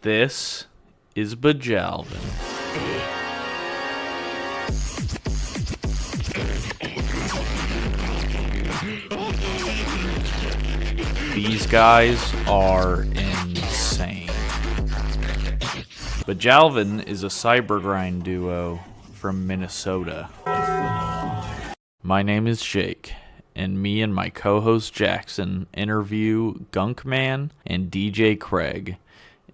This is Bejalvin. These guys are insane. Bejalvin is a Cybergrind duo from Minnesota. My name is Jake, and me and my co-host Jackson interview Gunkman and DJ Craig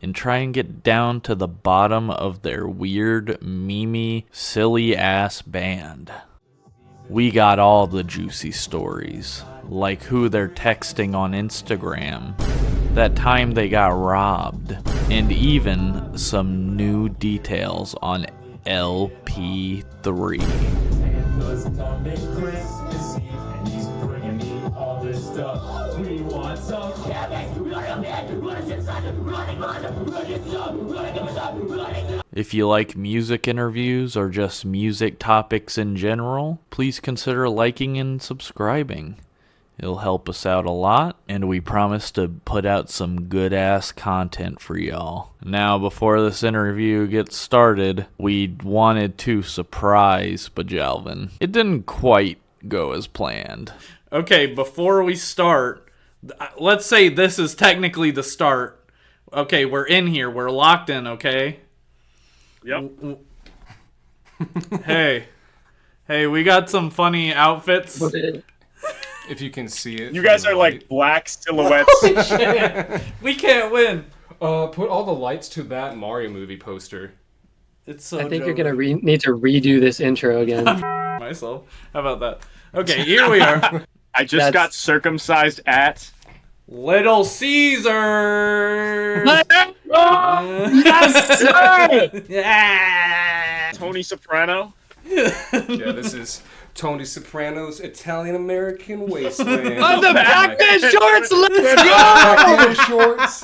and try and get down to the bottom of their weird, memey, silly-ass band. We got all the juicy stories, like who they're texting on Instagram, that time they got robbed, and even some new details on LP3. If you like music interviews or just music topics in general, please consider liking and subscribing. It'll help us out a lot, and we promise to put out some good-ass content for y'all. Now, before this interview gets started, we wanted to surprise Bejalvin. It didn't quite go as planned. Okay, before we start, let's say this is technically the start. Okay, we're in here. We're locked in, okay? Yep. Hey, we got some funny outfits. If you can see it. You guys are like black silhouettes. We can't win. Put all the lights to that Mario movie poster. It's so I think you're gonna need to redo this intro again. myself. How about that? Okay, here we are. I just got circumcised at Little Caesar. Yes, sir! Yeah. Tony Soprano. Yeah, this is Tony Soprano's Italian-American Wasteland. On the Pac-Man shorts, let's Pac-Man go! shorts.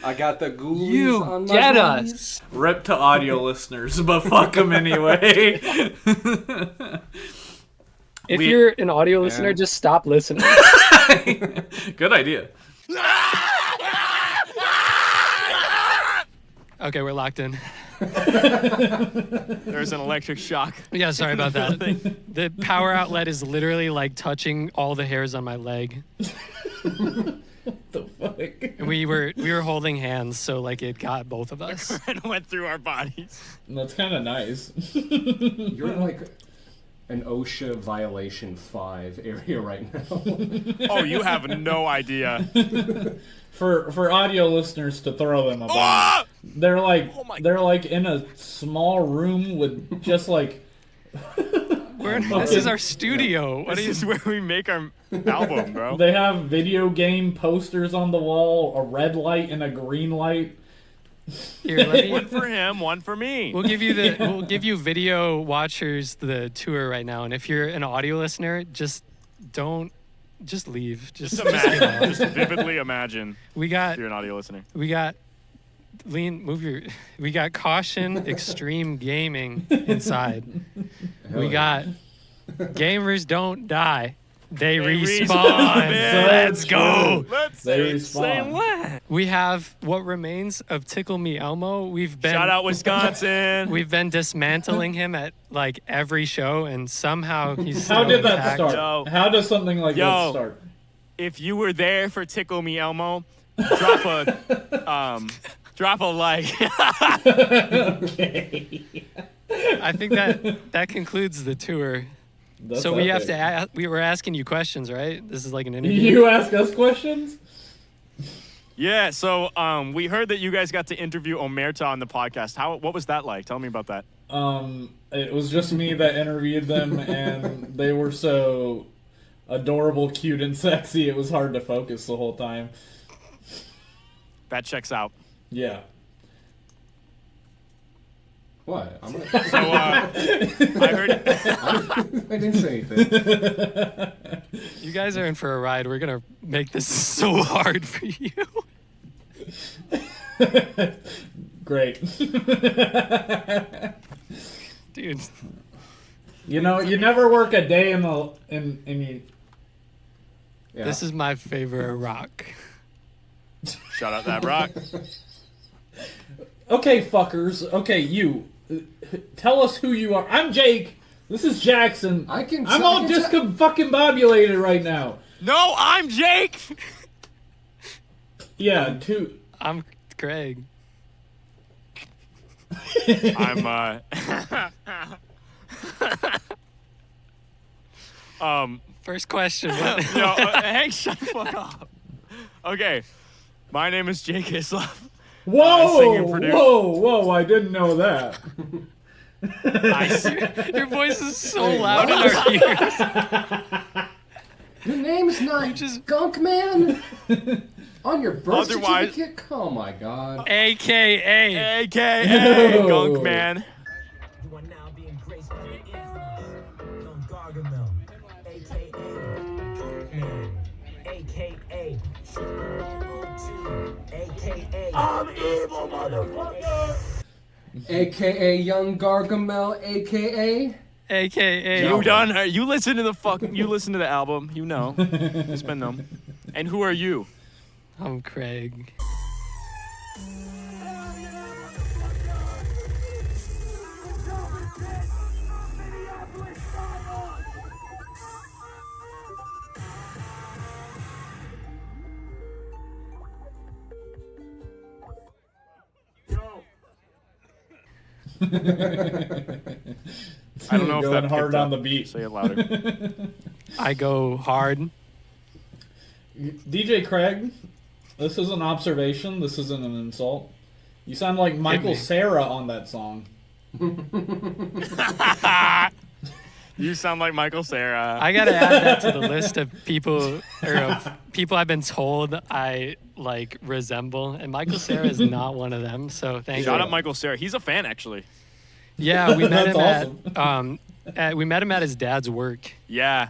I got the ghoulies You on my get booties. us. Rip to audio listeners, but fuck them anyway. If you're an audio listener, just stop listening. Good idea. Okay, we're locked in. There's an electric shock. Yeah, sorry about that. The power outlet is literally like touching all the hairs on my leg. The fuck? And we were holding hands, so like it got both of us. And went through our bodies. That's kind of nice. You're in like an OSHA violation 5 area right now. Oh, you have no idea. For audio listeners to throw them a bone, Ah! they're like Oh my- they're like in a small room with just like. This is our studio. What This are is you? where we make our album, bro. They have video game posters on the wall, a red light and a green light. Here, let me. One for him, one for me. We'll give you video watchers the tour right now, and if you're an audio listener, just leave. Just Imagine, just vividly imagine. We If got you're an audio listener. we got caution extreme gaming inside. We got gamers don't die. They respawn. respawn, Let's go. Let's They say respawn. what? We have what remains of Tickle Me Elmo. Shout out Wisconsin. We've been dismantling him at like every show, and somehow he's How still did that intact. start? Yo. How does something like Yo. that start? If you were there for Tickle Me Elmo, drop a like. Okay. I think that concludes the tour. That's So we have epic. to. We were asking you questions, right? This is like an interview. You ask us questions? Yeah, so we heard that you guys got to interview Omerta on the podcast. What was that like? Tell me about that. It was just me that interviewed them, and they were so adorable, cute, and sexy. It was hard to focus the whole time. That checks out. Yeah. What? I'm So I heard. I didn't say anything. You guys are in for a ride. We're gonna make this so hard for you. Great. Dude. You know, you never work a day in you. Yeah. This is my favorite rock. Shout out that rock. Okay, fuckers. Okay, you. Tell us who you are. I'm Jake. This is Jackson. I'm all discombobulated right now. No, I'm Jake. Yeah, I'm Craig. I'm First question. no, hey, shut the fuck up. Okay, my name is Jake Hislop. Whoa! I didn't know that. Your voice is so loud in our ears. Your name's not Gunkman? On your birth certificate? Oh my god. AKA. Gunkman. You are now being graced by the infamous Young Gargamel, aka Gunkman, aka aka I'm evil, motherfucker. AKA Young Gargamel, AKA. AKA. You done? You listen to you listen to the album. You know. It's been them. And who are you? I'm Craig. I don't know if Going that hard picked on up. the beat. Say it louder. I go hard. DJ Craig, this is an observation. This isn't an insult. You sound like Michael Cera on that song. You sound like Michael Cera. I gotta add that to the list of people I've been told I like resemble, and Michael Cera is not one of them. So thank you. Shout out Michael Cera. He's a fan, actually. Yeah, we met That's him we met him at his dad's work. Yeah.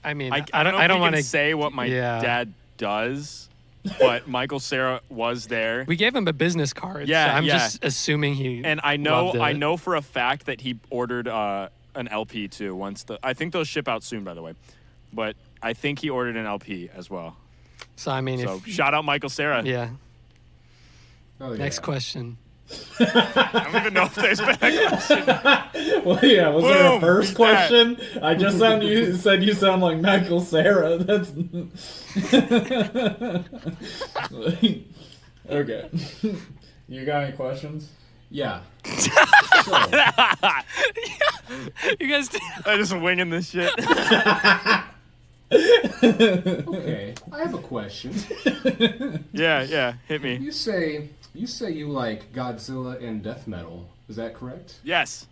I mean, I I don't want to say what my dad does, but Michael Cera was there. We gave him a business card. Yeah, so I'm just assuming he. And I know for a fact that he ordered an LP too. I think they'll ship out soon, by the way, but I think he ordered an LP as well. So I mean, shout out Michael Cera. Yeah. Oh, yeah. Next question. I don't even know if there's been a question. Well, yeah. Was there a Boom, first beat question? I just said you sound like Michael Cera. That's okay. You got any questions? Yeah. You guys. I'm just winging this shit. Okay, I have a question. Yeah, hit me. You say you like Godzilla and death metal. Is that correct? Yes.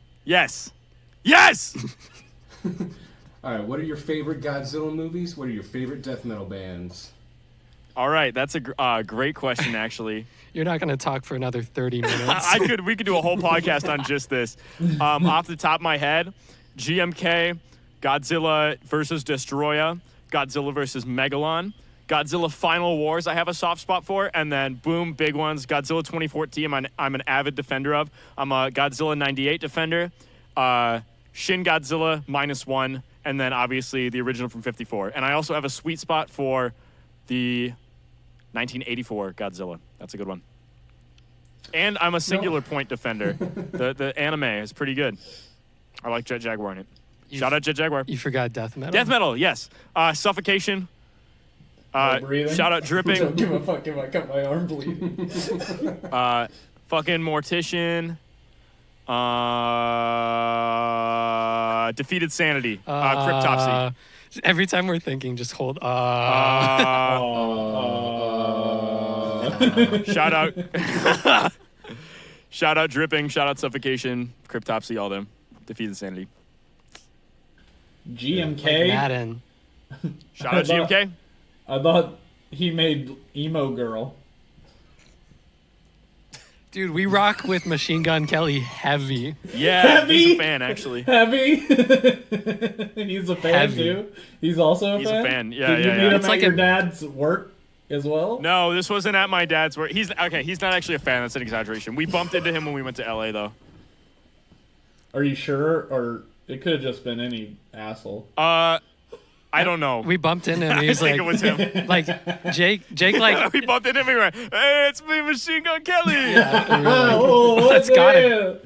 All right. What are your favorite Godzilla movies? What are your favorite death metal bands? All right, that's a great question, actually. You're not gonna talk for another 30 minutes. We could do a whole podcast on just this. Off the top of my head, GMK, Godzilla versus Destroya, Godzilla versus Megalon, Godzilla Final Wars I have a soft spot for, and then boom, big ones, Godzilla 2014 I'm an avid defender of. I'm a Godzilla 98 defender, Shin Godzilla -1, and then obviously the original from 54. And I also have a sweet spot for the 1984 Godzilla. That's a good one. And I'm a singular point defender. The anime is pretty good. I like Jet Jaguar in it. Shout out Jet Jaguar. You forgot death metal. Death metal, yes. Suffocation. Shout out Dripping. Don't give a fuck if I cut my arm bleeding. Fucking Mortician. Defeated Sanity. Cryptopsy. Every time we're thinking, just hold. Shout out. Shout out Dripping. Shout out Suffocation. Cryptopsy. All them. Defeated Sanity. GMK. Madden. Shout out GMK. I thought he made Emo Girl. Dude, we rock with Machine Gun Kelly heavy. Yeah, Heavy? he's a fan, actually. Heavy. He's a fan Heavy. too. He's also a He's fan. a fan. Yeah, Did you yeah, meet yeah. him It's at like your a- dad's work as well? No, this wasn't at my dad's work. He's not actually a fan. That's an exaggeration. We bumped into him when we went to LA, though. Are you sure? Or it could have just been any asshole. I don't know. We bumped into him. He was think like, it was him. like Jake, like, We bumped into him and we went, hey, it's me, Machine Gun Kelly. yeah, we were like, Oh, that's what's gotta- that?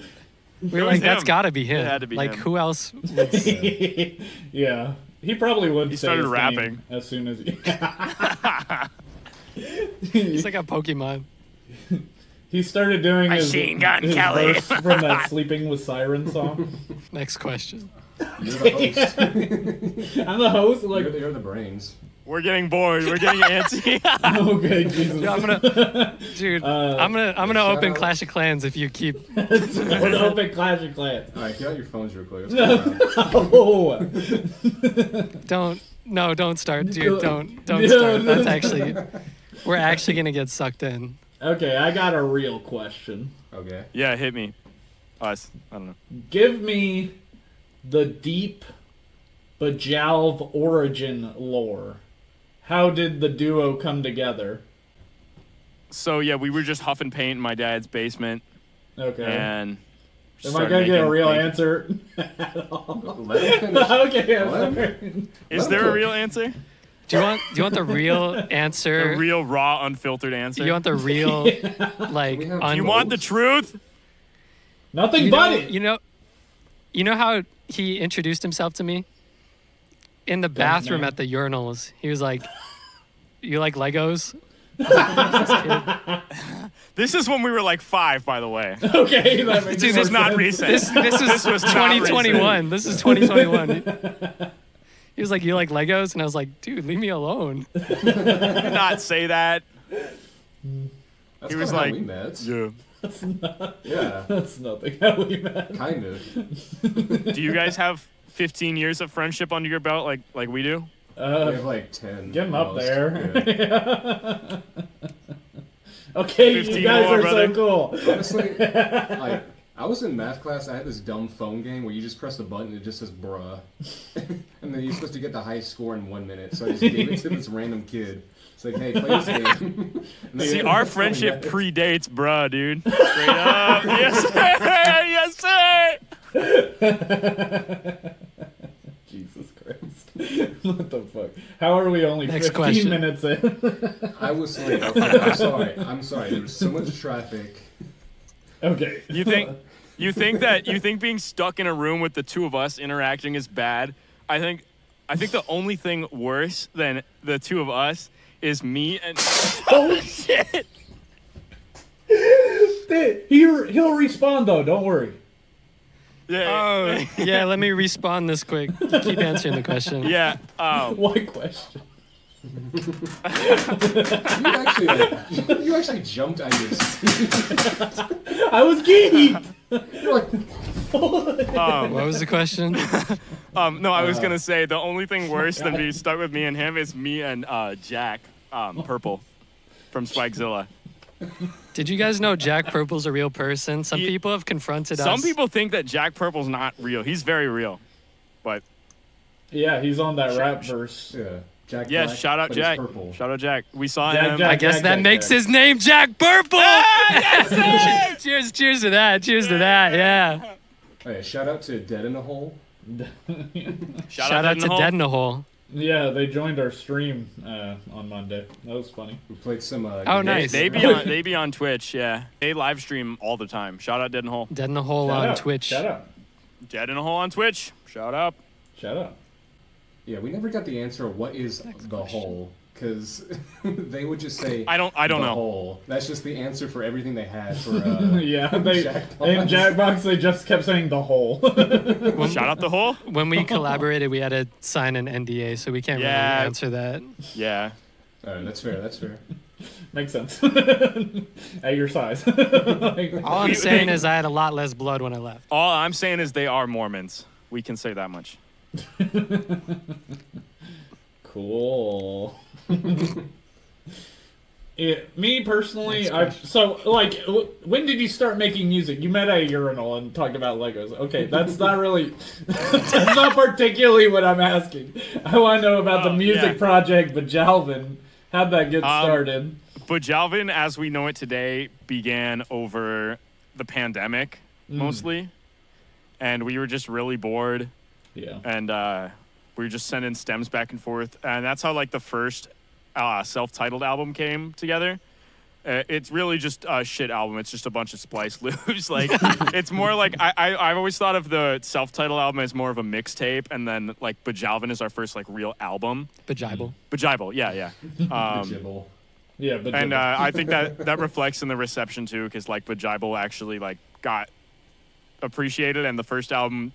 we were was like, that's him. gotta be him. It had to be like, him. who else? Would Yeah, he probably would. He say started his rapping. name as soon as he. He's like a Pokemon. He started doing Machine Gun his Kelly. verse from that "Sleeping with Sirens" song. Next question. I'm the host. Like, You're the brains. We're getting bored. We're getting antsy. okay, Jesus. Dude, I'm gonna shout open out. Clash of Clans if you keep. An open Clash of Clans. All right, get out your phones real quick. Let's Oh. Don't start, dude. Don't No. start. That's actually, we're actually gonna get sucked in. Okay, I got a real question. Okay. Yeah, hit me. Us. I don't know. Give me the deep Bejalv origin lore. How did the duo come together? So yeah, we were just huffing paint in my dad's basement, Okay. and Am I gonna get a real answer? Let him finish. Okay, I'm What? sorry. Is there a real answer? Do you want the real answer? A real, raw, unfiltered answer? You want the real, like, We have- un- You want the truth? Nothing you but know, it. you know how he introduced himself to me in the bathroom man. at the urinals. He was like, "You like Legos?" This is when we were like 5, by the way. Okay, that makes Dude, more This is not sense. recent. This was not 2021. This is 2021. He was like, "You like Legos?" And I was like, "Dude, leave me alone." Did not say that. That's He was kinda how like, we met. Yeah. Yeah, That's nothing how we met. kind of. Do you guys have 15 years of friendship under your belt like we do? We have like 10. Get him up almost. there. Yeah. Okay, 15 you guys more, are brother. so cool. Honestly, like, I was in math class. I had this dumb phone game where you just press the button and it just says "bruh," and then you're supposed to get the highest score in 1 minute. So I just gave it to this random kid. It's like, hey, play this game. And they See, ended our up playing friendship that. predates bruh, dude. Straight up. Yes, sir. Yes, sir. Jesus Christ. What the fuck? How are we only Next 15 question. minutes in? I was late. Okay, I'm sorry. There was so much traffic. Okay. You think being stuck in a room with the two of us interacting is bad? I think the only thing worse than the two of us is me and oh shit. He'll respond though, don't worry. Yeah. Oh, yeah. Let me respawn this quick. Keep answering the question. Yeah. What question? You actually jumped on your seat. I was geeked! You're like, What was the question? No, I was gonna say the only thing worse than being stuck with me and him is me and Jack Purpl from Swagzilla. Did you guys know Jack Purple's a real person? Some He- people have confronted us. Some people think that Jack Purple's not real. He's very real, but Yeah, he's on that rap verse. yeah, Jack. yeah, Black, shout out but he's Jack. purple. Shout out Jack. We saw Jack, him. Jack. I guess that makes his name Jack Purple. cheers to that. Cheers to that. Yeah. Oh, yeah, shout out to Dead in a Hole. Shout out to Dead in a Hole. Yeah, they joined our stream on Monday. That was funny. We played some. Oh, nice. They be on Twitch. Yeah, they live stream all the time. Shout out Dead in a Hole. Dead in a Hole Shout on out. Twitch. Shout out. Dead in a Hole on Twitch. Shout out. Shout out. Yeah, we never got the answer of what is the hole, because they would just say I don't the know. hole. That's just the answer for everything they had for. Yeah, they Jackbox. in Jackbox they just kept saying the whole. Shout out the hole. When we collaborated, we had to sign an NDA, so we can't Yeah. really answer that. Yeah. All right, that's fair. That's fair. Makes sense. At your size. Like, All I'm saying is I had a lot less blood when I left. All I'm saying is they are Mormons. We can say that much. cool. Yeah, me personally, when did you start making music? You met at a urinal and talked about Legos. Okay, that's not really, that's not particularly what I'm asking. I want to know about the music yeah. project, Bejalvin. How'd that get started? Bejalvin, as we know it today, began over the pandemic mostly, and we were just really bored. Yeah. And we were just sending stems back and forth, and that's how like the first self-titled album came together. It's really just a shit album. It's just a bunch of splice loops. Like, it's more like I've always thought of the self-titled album as more of a mixtape, and then like Bejalvin is our first like real album. Bejible. Bejible, yeah. Bejible. Yeah, but And I think that reflects in the reception too, because like Bejible actually like got appreciated, and the first album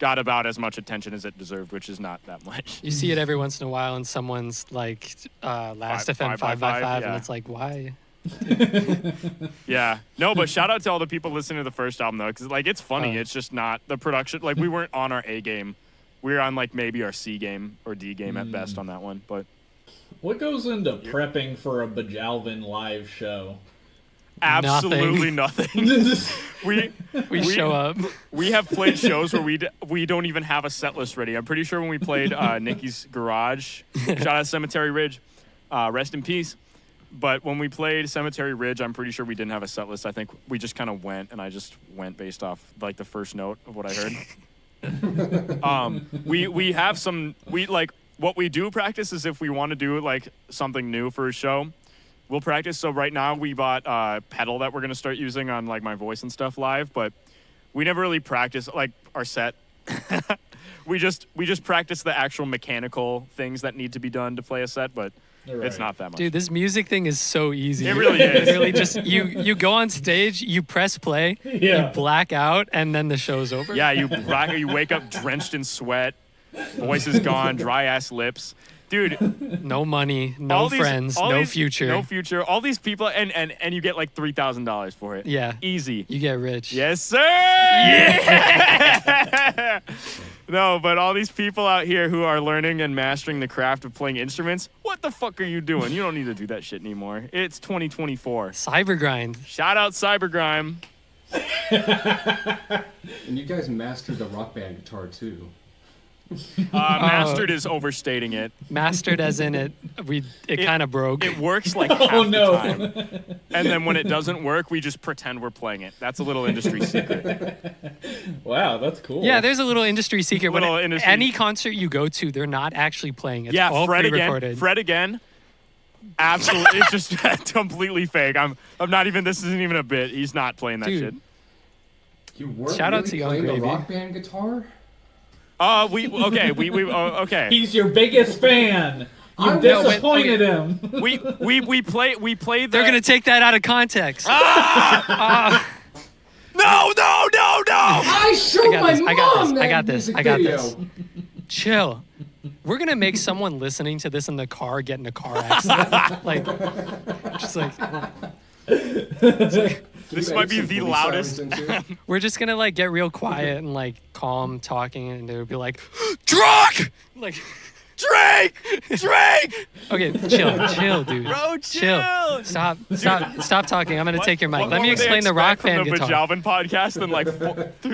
got about as much attention as it deserved, which is not that much. You see it every once in a while in someone's like Last FM 555, and it's like, why? Yeah. No, but shout out to all the people listening to the first album though, because like it's funny. It's just not the production. Like we weren't on our A game. We were on like maybe our C game or D game at best on that one. But what goes into prepping for a Bejalvin live show? Absolutely nothing. we show up. We have played shows where we don't even have a set list ready. I'm pretty sure when we played Nikki's Garage, shout out Cemetery Ridge, rest in peace. But when we played Cemetery Ridge, I'm pretty sure we didn't have a set list. I think we just kind of went, and I just went based off like the first note of what I heard. We have some what we do practice is if we want to do like something new for a show, we'll practice. So right now we bought a pedal that we're gonna start using on like my voice and stuff live, but we never really practice like our set. we just practice the actual mechanical things that need to be done to play a set, but it's not that much. Dude, this music thing is so easy. It really is. Literally just you go on stage, you press play, you black out, and then the show's over. Yeah, you wake up drenched in sweat, voice is gone, dry ass lips. Dude, no money, no friends, no future. No future. All these people and you get like $3,000 for it. Yeah. Easy. You get rich. Yes, sir. Yeah. No, but all these people out here who are learning and mastering the craft of playing instruments, what the fuck are you doing? You don't need to do that shit anymore. It's 2024. Cybergrind. Shout out Cybergrind. And you guys mastered the Rock Band guitar too. Mastered is overstating it. Mastered as in it kind of broke. It works like half the time. And then when it doesn't work, we just pretend we're playing it. That's a little industry secret. Wow, that's cool. Yeah, there's a little industry secret. Any concert you go to, they're not actually playing. It's all pre-recorded. Fred again. Absolutely. It's just completely fake. I'm not even, this isn't even a bit. He's not playing that shit. You weren't Shout out to Young playing Gravy. the Rock Band guitar? Okay. He's your biggest fan. You disappointed him. We play the... They're gonna take that out of context. No! I showed my mom I got this. music video. Chill. We're gonna make someone listening to this in the car get in a car accident. This might be the loudest. We're just gonna like get real quiet and like calm talking, and they'll be like, "Drunk!" Like, Drake! okay, chill, dude. Bro, chill. Stop talking. I'm gonna take your mic. Let me explain the rock band from the guitar. Bejalvin podcast and like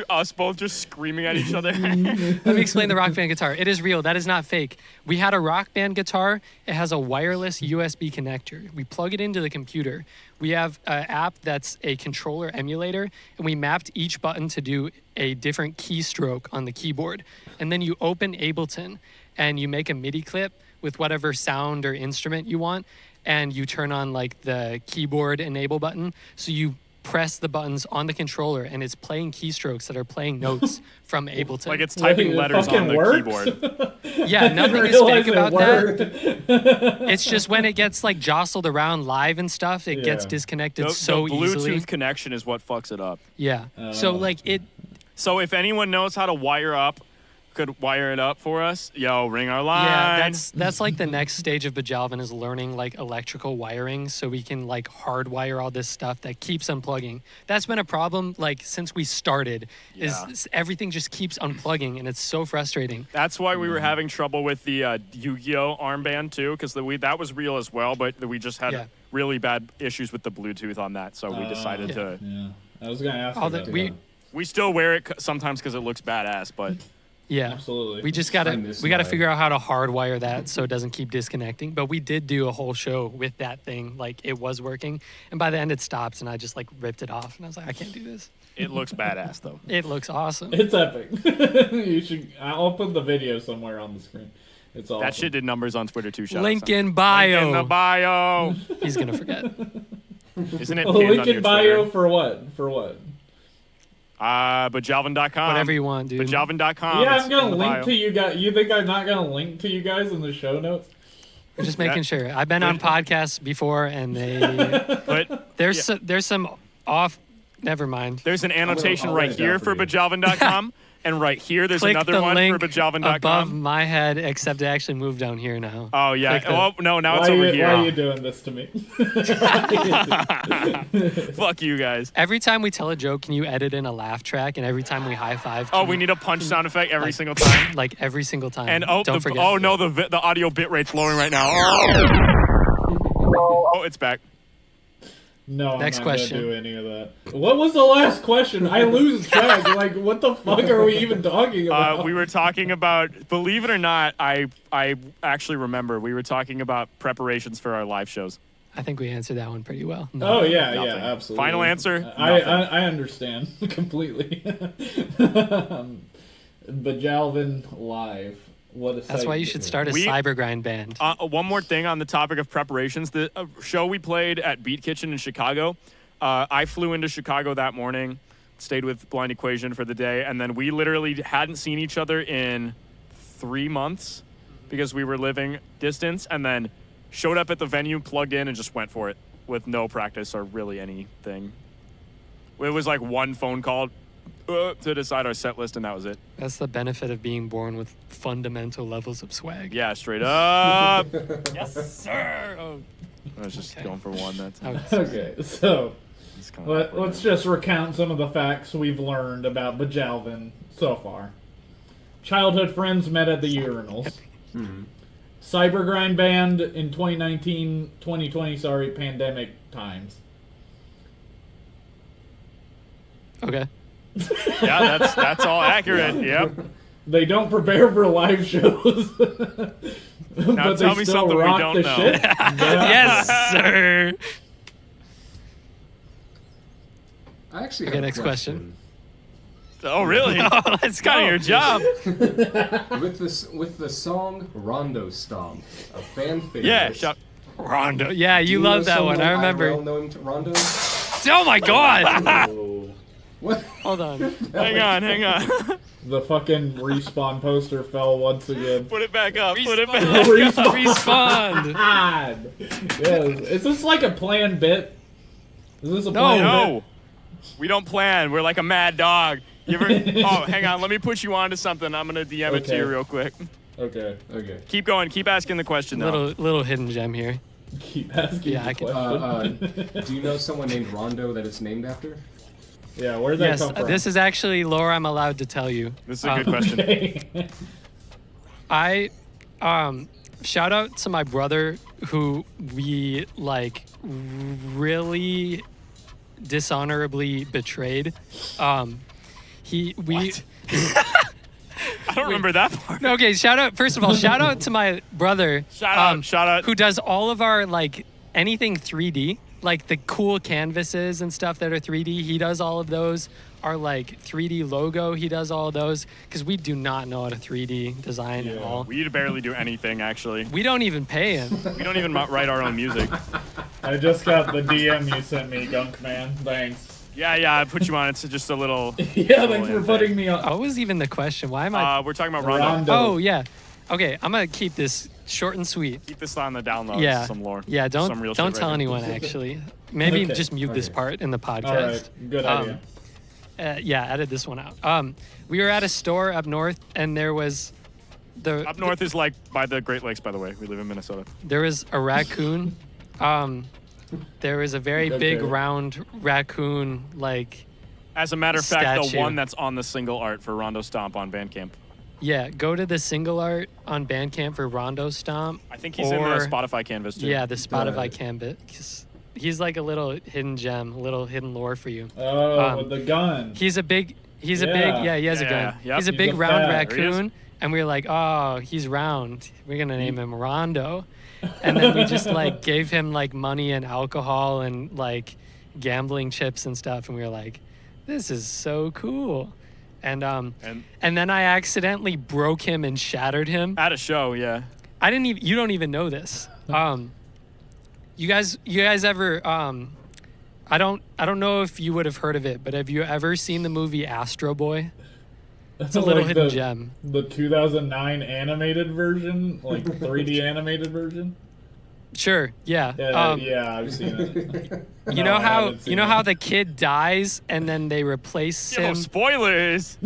us both just screaming at each other. Let me explain the rock band guitar. It is real. That is not fake. We had a rock band guitar. It has a wireless USB connector. We plug it into the computer. We have an app that's a controller emulator, and we mapped each button to do a different keystroke on the keyboard. And then you open Ableton, and you make a MIDI clip with whatever sound or instrument you want, and you turn on like the keyboard enable button. So you press the buttons on the controller, and it's playing keystrokes that are playing notes from Ableton. Like it's typing letters on the keyboard. Yeah, nothing is fake about that. It's just when it gets like jostled around live and stuff, it gets disconnected so the Bluetooth easily. connection is what fucks it up. Yeah. So like it. So if anyone knows how to could wire it up for us, ring our line. Yeah, that's like the next stage of Bejalvin is learning like electrical wiring, so we can like hardwire all this stuff that keeps unplugging. That's been a problem like since we started. Is everything just keeps unplugging, and it's so frustrating. That's why we were having trouble with the Yu-Gi-Oh armband too, because that was real as well, but we just had really bad issues with the Bluetooth on that, so we decided to. Yeah, I was gonna ask. We still wear it sometimes because it looks badass, but Yeah, Absolutely. We just I gotta miss figure mine. out how to hardwire that so it doesn't keep disconnecting. But we did do a whole show with that thing, like it was working, and by the end it stopped, and I just like ripped it off, and I was like, I can't do this. It looks badass though. It looks awesome. It's epic. You should. I'll put the video somewhere on the screen. It's awesome. That shit did numbers on Twitter too. Shout out, Link son. in bio. Link in the bio. He's gonna forget. Isn't it A pinned link on in your bio Twitter? for what? For what? Bejalvin.com. Whatever you want, dude. Bejalvin.com. Yeah, It's I'm gonna in the link bio. to you guys. You think I'm not gonna link to you guys in the show notes? I'm just making sure. I've been on podcasts before, and But there's some off. Never mind. there's an annotation I'll right write it here down for for you. Bejalvin.com, and right here there's Click another the one link for above Bejalvin.com. my head, except it actually moved down here now. Oh yeah. Click the- Oh no, now it's Why over are you here. doing this to me? Fuck you guys. Every time we tell a joke, can you edit in a laugh track? And every time we high five, Oh, we need a punch sound effect every single time. like every single time. And don't forget. oh no, the audio bit rate's lowering right now. Oh, it's back. No, Next I'm not question. gonna do any of that. What was the last question? I lose track. Like, what the fuck are we even talking about? We were talking about, believe it or not, I actually remember we were talking about preparations for our live shows. I think we answered that one pretty well. Oh yeah, Nothing. yeah, absolutely. Final answer, I understand completely. Bejalvin live. What a That's why you should start a We- Cybergrind band. One more thing on the topic of preparations. The show we played at Beat Kitchen in Chicago, I flew into Chicago that morning, stayed with Blind Equation for the day, and then we literally hadn't seen each other in 3 months because we were living distance, and then showed up at the venue, plugged in, and just went for it with no practice or really anything. It was like one phone call to decide our set list, and that was it. That's the benefit of being born with fundamental levels of swag. Yeah, straight up. Yes, sir. Oh, I was just Okay. going for one. That's Okay, so it's kind of let's just recount some of the facts we've learned about Bejalvin so far. Childhood friends met at the urinals. Cybergrind band in 2020, pandemic times. okay. Yeah, that's all accurate. Yep. They don't prepare for live shows. But tell they me still something we rock don't the know. shit. Yes, sir. I actually Okay, have a next question. Oh, really? Oh, let's It's kind of go. your job. With the song Rondo Stomp, a fan favorite. Yeah. Shut. Rondo. Yeah, Do you know love that one. someone I remember. IRL know him to Rondo? Oh my god. Oh. What? Hold on. Hang on. The fucking respawn poster fell once again. Put it back up. Put it back. Respawn. God. Yes. Is this like a planned bit? Is this a No. planned No, we don't plan. We're like a mad dog. You ever? Oh, hang on. Let me put you on to something. I'm gonna DM it to Okay. you real quick. bit? Okay. Okay. Keep going. Keep asking the question though. Little hidden gem here. Keep asking Yeah, the I can- question. Do you know someone named Rondo that it's named after? Yeah, where'd that Yes, come from? this is actually lore I'm allowed to tell you. This is a good question. Okay. I shout out to my brother who we like really dishonorably betrayed. We I don't remember that part. okay, shout out first of all, shout out to my brother. Shout out. Who does all of our like anything 3D, like the cool canvases and stuff that are 3D. He does all of those. Our like 3D logo, he does all of those because we do not know how to 3D design at Yeah. all. We barely do anything actually. We don't even pay him. We don't even write our own music. I just got the DM you sent me, Gunkman. Thanks. Yeah. I put you on. It's just a little. Yeah, thanks for putting me on. What was even the question? Why am I? We're talking about Rondo. Rondo. Oh yeah. Okay, I'm gonna keep this short and sweet. Keep this on the down low. Yeah. Some lore. Yeah. Some real Don't shit tell right here. anyone actually. Maybe Okay, just mute this okay. part in the All podcast. right, good idea. Yeah, edit this one out. We were at a store up north, and there was Up north is like by the Great Lakes, by the way. We live in Minnesota. there was a raccoon. There was a very big Okay. round raccoon, like As a matter of fact, the Statue. one that's on the single art for Rondo Stomp on Bandcamp. yeah. Go to the single art on Bandcamp for Rondo Stomp. I think he's in the Or- Spotify canvas too. Yeah, the Spotify Right. canvas. He's like a little hidden gem, a little hidden lore for you. Oh, um, with the gun. He's a big He's a Yeah. big, he has a gun. Yep. He's a He's big a round fat. There he is. raccoon, and we were like, oh, he's round. We're gonna name him Rondo, and then we just like gave him like money and alcohol and like gambling chips and stuff, and we were like, this is so cool. And then I accidentally broke him and shattered him. At a show, yeah. I didn't even. You don't even know this. You guys ever? I don't know if you would have heard of it, but have you ever seen the movie Astro Boy? It's a little Like hidden gem. The 2009 animated version, like 3D animated version. Sure. Yeah. Yeah, I've seen it. You No, know I how haven't seen how it. the kid dies and then they replace Yo, him. spoilers.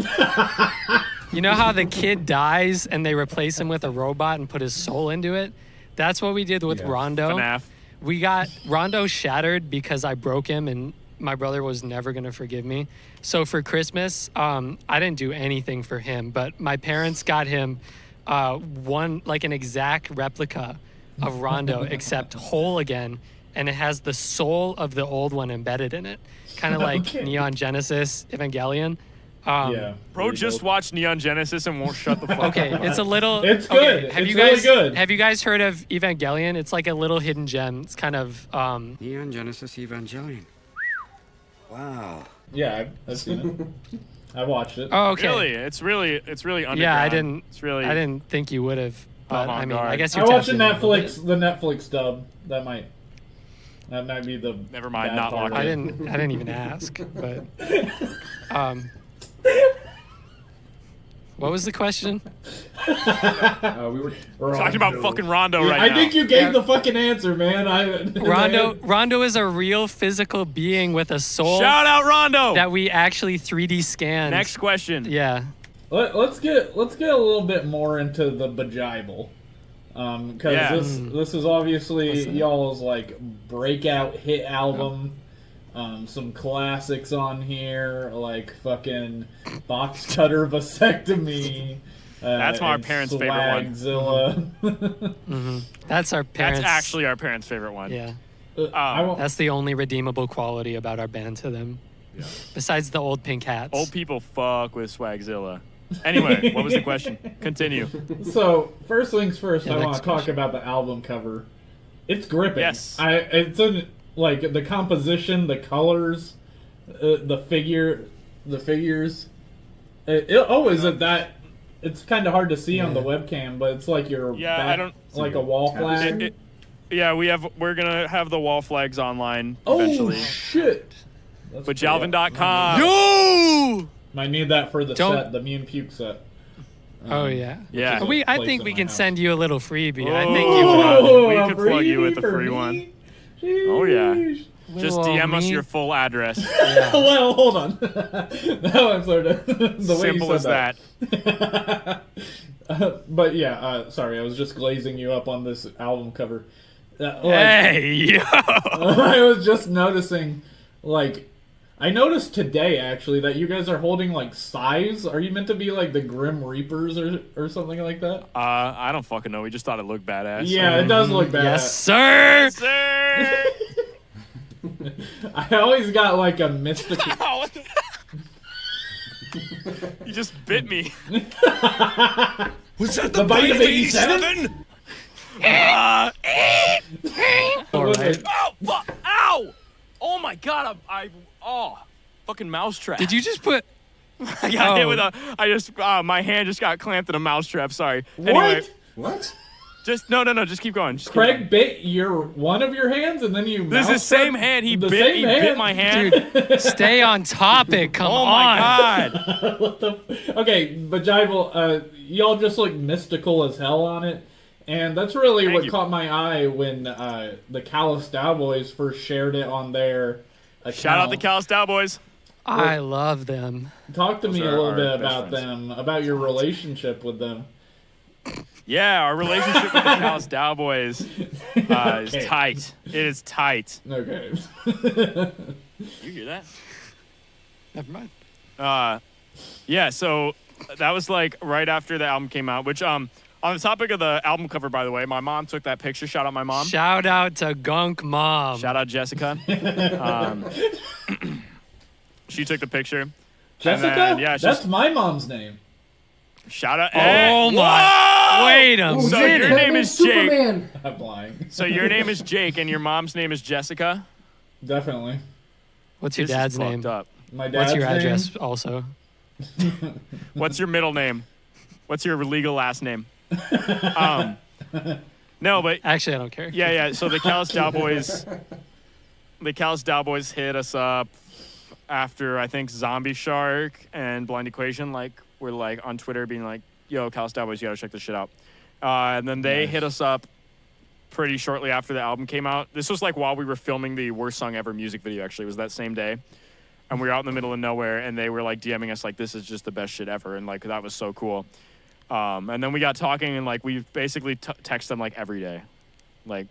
You know how the kid dies and they replace him with a robot and put his soul into it? That's what we did with Yeah. Rondo. FNAF. We got Rondo shattered because I broke him and my brother was never going to forgive me. So for Christmas, I didn't do anything for him, but my parents got him an exact replica of Rondo, except whole again, and it has the soul of the old one embedded in it, kind of like Okay. Neon Genesis Evangelion. Yeah. Bro pretty just dope. watched Neon Genesis and won't shut the fuck up. Okay, it's a little. It's okay, good. Have It's you guys really good. Have you guys heard of Evangelion? It's like a little hidden gem. It's kind of Neon Genesis Evangelion. Wow. Yeah, I've seen it. I watched it. Oh, okay. Really, it's really underground. Yeah, I didn't. It's really. I didn't think you would have. But I mean, I Avant-garde. guess I you're watched the tapped in. the Netflix dub. That might be the. Never mind, bad not part locked of I it. didn't even ask. But what was the question? We were talking about fucking Rondo right I now. think you gave the fucking answer, man. Rondo is a real physical being with a soul Shout out Rondo. that we actually 3D scanned. Next question. Yeah. Let's get a little bit more into the Bejible, because Yeah. this is obviously What's that? y'all's like breakout hit album. Some classics on here, like fucking Box Cutter Vasectomy. That's our and parents' favorite one. Swagzilla. That's our parents. That's actually our parents' favorite one. Yeah. I won't- That's the only redeemable quality about our band to them. Yeah. Besides the old pink hats. Old people fuck with Swagzilla. Anyway, what was the question? Continue. So first things first, Yeah, I want next to talk question. about the album cover. It's gripping. Yes. It's in like the composition, the colors, the figures. Is it that? It's kind of hard to see on the webcam, but it's like your Yeah, I don't- like a wall flag. Yeah, we're gonna have the wall flags online Oh eventually. shit! That's Bejalvin.com. Yo! Might need that for the Don't- set, the Mutant Puke set. Oh yeah. Yeah. I place think in we my can house. send you a little freebie. I Oh. think you would. We a could plug you with a freebie for free me? one. Oh, yeah. Sheesh. Just Little DM us me. your full address. Yeah. Well, hold on. Now I'm sort of the way Simple you as said that. But yeah, sorry, I was just glazing you up on this album cover. Hey, yo! I was just noticing, like, I noticed today actually that you guys are holding like scythes. Are you meant to be like the Grim Reapers or something like that? I don't fucking know. We just thought it looked badass. Yeah, it does look bad. Yes, sir. Sir! I always got like a mystical. Ow, what the- You just bit me. Was that The bite of 87? All right. Ow! Fuck! Ow! Oh my god! Fucking mousetrap. Did you just put? I got hit Oh. with my hand just got clamped in a mousetrap. Sorry. Anyway, What? What? just no. Just keep going. Just keep Craig going. bit one of your hands and then you. This is the same hand. He bit my hand. Dude, stay on topic. Come Oh on. my god! What the? Okay, Bejubstep, y'all just look mystical as hell on it, and that's really Thank what you. caught my eye when the Callous Daoboys first shared it on their account. Shout out the Callous Daoboys. I love them. Talk to me a are little our bit best about friends. them, about your relationship with them. Yeah, our relationship with the Callous Daoboys is tight. It is tight. Okay. You hear that? Never mind. Yeah, so that was like right after the album came out, which on the topic of the album cover, by the way, my mom took that picture. Shout out my mom. Shout out to Gunk Mom. Shout out Jessica. She took the picture. Jessica? then, yeah, it's That's just- my mom's name. Shout out. Oh my! Whoa! Wait a So minute. your name is Jake. Superman. I'm lying. So your name is Jake, and your mom's name is Jessica. Definitely. What's your This is dad's name? fucked up. My dad's What's your name? address also? What's your middle name? What's your legal last name? No, but Actually, I don't care. yeah. So the Callous Daoboys, hit us up after I think Zombie Shark and Blind Equation were like on Twitter being like, "Yo, Callous Daoboys, you gotta check this shit out." And then they hit us up pretty shortly after the album came out. This was like while we were filming the Worst Song Ever music video. Actually, it was that same day, and we were out in the middle of nowhere, and they were like DMing us like, "This is just the best shit ever," and like that was so cool. And then we got talking, and like we basically text them like every day, like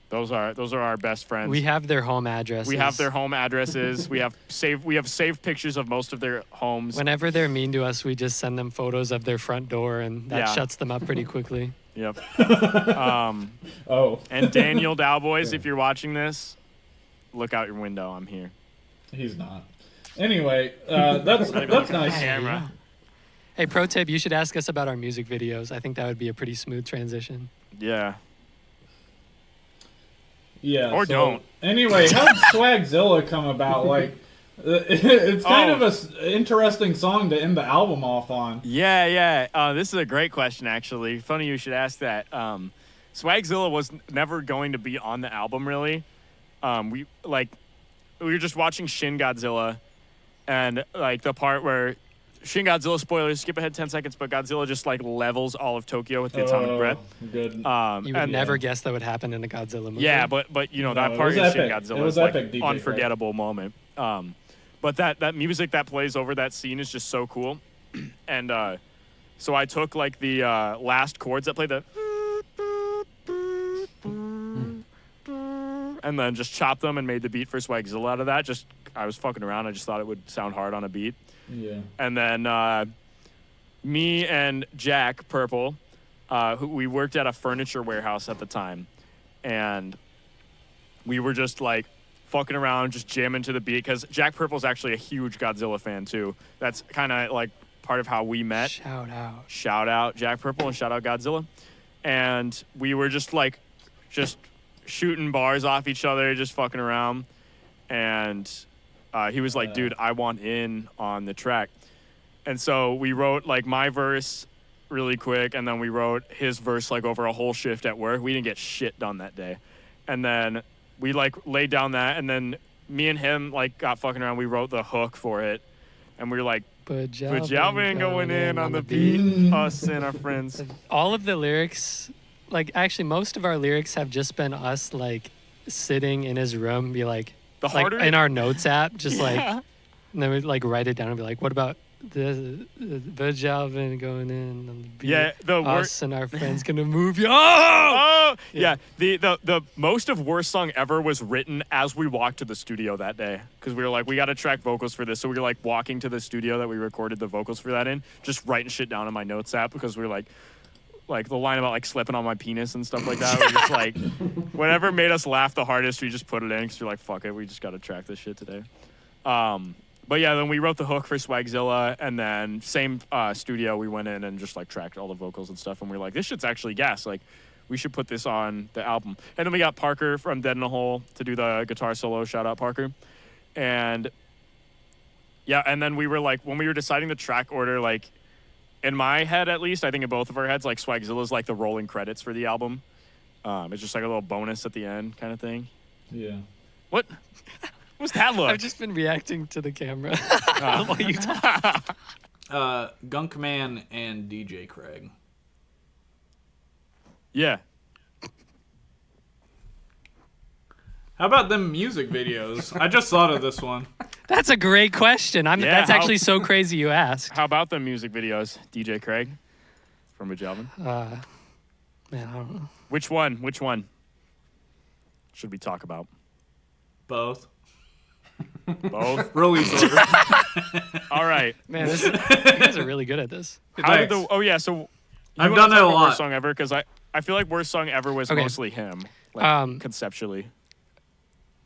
those are our best friends. We have their home addresses. We have their home addresses. we have saved pictures of most of their homes. Whenever they're mean to us, we just send them photos of their front door, and that Yeah. shuts them up pretty quickly. Yep. Oh, And Daniel Dow Boys, if you're watching this, look out your window. I'm here. he's not. Anyway, that's nice. Camera. Hey, pro tip, you should ask us about our music videos. I think that would be a pretty smooth transition. Yeah. Yeah. Or don't. Anyway, how did Swagzilla come about? Like, it's kind of a interesting song to end the album off on. Yeah. This is a great question, actually. Funny you should ask that. Swagzilla was never going to be on the album, really. We were just watching Shin Godzilla, and like the part where Shin Godzilla, spoilers, skip ahead 10 seconds, but Godzilla just like levels all of Tokyo with the atomic breath. Good. You would and- never guess that would happen in a Godzilla movie. Yeah, but you know No, that it part was of Shin epic. It Godzilla was is like epic, DJ Craig. unforgettable moment. But that music that plays over that scene is just so cool. And so I took like the last chords that play the and then just chopped them and made the beat for Swagzilla out of that. Just I was fucking around. I just thought it would sound hard on a beat. Yeah. And then me and Jack Purpl, who we worked at a furniture warehouse at the time, and we were just like fucking around, just jamming to the beat, because Jack Purple's actually a huge Godzilla fan too. That's kind of like part of how we met. Shout out. Shout out Jack Purpl and shout out Godzilla. And we were just shooting bars off each other, just fucking around. And he was like, dude, I want in on the track. And so we wrote like my verse really quick, and then we wrote his verse like over a whole shift at work. We didn't get shit done that day. And then we like laid down that, and then me and him like got fucking around. We wrote the hook for it, and we were like, Bejalvin going in on the beat, us and our friends. All of the lyrics, like actually most of our lyrics have just been us like sitting in his room, be like, The like harder in our notes app, just like, Yeah. and then we'd like write it down and be like, what about the Bejalvin going in on the beat? Yeah, the us and our friends gonna move you. Oh! Yeah. The most of Worst Song Ever was written as we walked to the studio that day, because we were like, we got to track vocals for this. So we were like walking to the studio that we recorded the vocals for that in, just writing shit down in my notes app, because we were like the line about like slipping on my penis and stuff like that. We just like, whatever made us laugh the hardest, we just put it in, because we're like, fuck it, we just got to track this shit today. But yeah, then we wrote the hook for Swagzilla, and then same studio, we went in and just like tracked all the vocals and stuff, and we were like, this shit's actually gas. Like, we should put this on the album. And then we got Parker from Dead in a Hole to do the guitar solo. Shout out Parker. And yeah, and then we were like, when we were deciding the track order, like in my head at least, I think in both of our heads, like Swagzilla's like the rolling credits for the album. It's just like a little bonus at the end kind of thing. Yeah. What? What's that look? I've just been reacting to the camera while you talk. Gunkman and DJ Craig. Yeah. How about them music videos? I just thought of this one. That's a great question. Yeah, That's how- actually so crazy you asked. How about the music videos, DJ Craig from Bejalvin? Man, I don't know. Which one? Which one should we talk about? Both. Both. Release order. All right. Man, you guys are really good at this. How did Thanks. the? Oh yeah. So I've wanna done talk it a about lot. Worst Song Ever, because I feel like Worst Song Ever was Okay. mostly him, like, conceptually.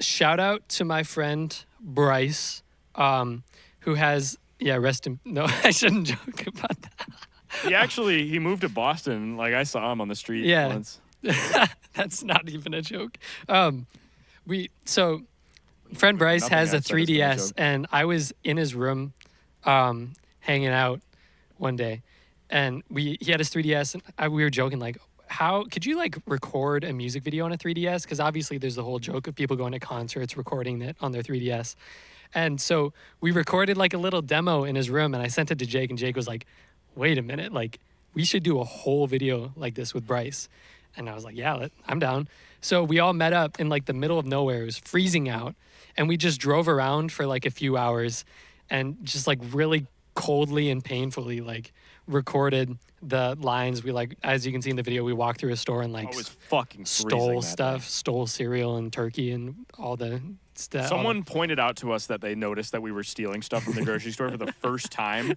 Shout out to my friend Bryce, who has Yeah, rest in... No, I shouldn't joke about that. He moved to Boston. Like, I saw him on the street once. That's not even a joke. So friend Bryce Nothing has a I've said has been a 3DS, joke. and I was in his room hanging out one day, and he had his 3DS, and we were joking, like, how could you, like, record a music video on a 3DS? Because obviously there's the whole joke of people going to concerts, recording it on their 3DS. And so we recorded, like, a little demo in his room, and I sent it to Jake, and Jake was like, wait a minute, like, we should do a whole video like this with Bryce. And I was like, yeah, I'm down. So we all met up in, like, the middle of nowhere. It was freezing out. And we just drove around for, like, a few hours and just, like, really coldly and painfully, like, recorded the lines. We, like, as you can see in the video, we walked through a store and, like, Oh, it was fucking freezing stole that stuff, day. stole cereal and turkey and all the stuff. Someone pointed out to us that they noticed that we were stealing stuff from the grocery store for the first time.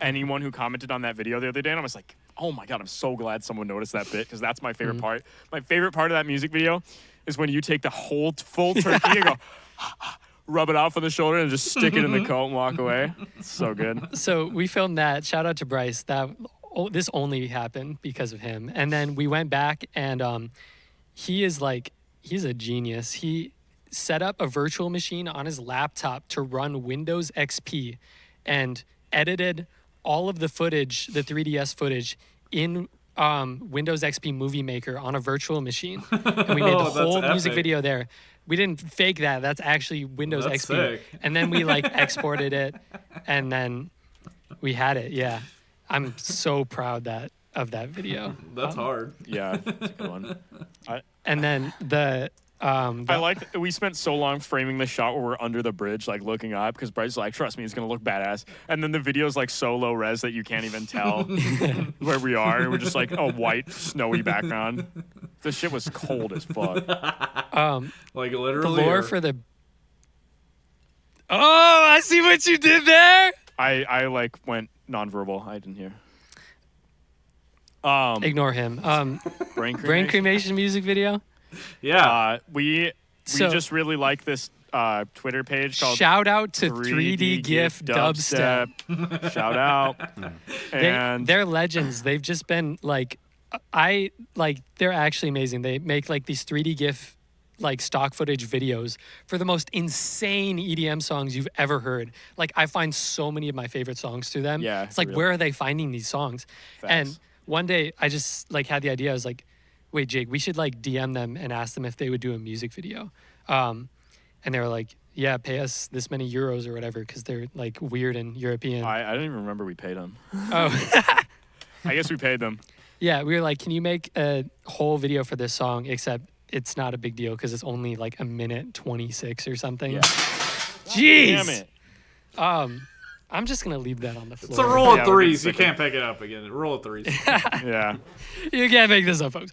Anyone who commented on that video the other day, and I was like, oh my God, I'm so glad someone noticed that bit, because that's my favorite part. My favorite part of that music video is when you take the whole full turkey and go, rub it off on the shoulder and just stick it in the coat and walk away. It's so good. So we filmed that. Shout out to Bryce. This only happened because of him. And then we went back, and he's a genius. He set up a virtual machine on his laptop to run Windows XP and edited all of the footage, the 3DS footage, in Windows XP Movie Maker on a virtual machine. And we made the whole music epic. video there. We didn't fake that. That's actually Windows That's XP. sick. And then we, like, exported it, and then we had it. Yeah. I'm so proud of that video. That's hard. Yeah, it's a good one. And then I like that we spent so long framing the shot where we're under the bridge, like, looking up, because Bryce's like, trust me, it's going to look badass. And then the video's, like, so low res that you can't even tell where we are. We're just, like, a white, snowy background. This shit was cold as fuck. Like, the literally. lore for the... Oh, I see what you did there. I like, went nonverbal. I didn't hear. Ignore him. Brain Brain cremation music video. Yeah. We So- just really like this Twitter page called Shout out to 3D GIF Dubstep. Shout out. And They're legends. They've just been, like, they're actually amazing. They make, like, these 3D GIF, like, stock footage videos for the most insane EDM songs you've ever heard. Like, I find so many of my favorite songs through them. Yeah, It's like, real. where are they finding these songs? Facts. And one day I just, like, had the idea. I was like, wait, Jake, we should, like, DM them and ask them if they would do a music video. And they were like, yeah, pay us this many euros or whatever, because they're, like, weird and European. I don't even remember we paid them. Oh. I guess we paid them. Yeah, we were like, can you make a whole video for this song, except it's not a big deal because it's only like a minute 26 or something. Yeah. Jeez. Damn it. I'm just going to leave that on the floor. It's a roll of Yeah, we're threes. You getting can't pick it up again. Roll of threes. Yeah. You can't make this up, folks.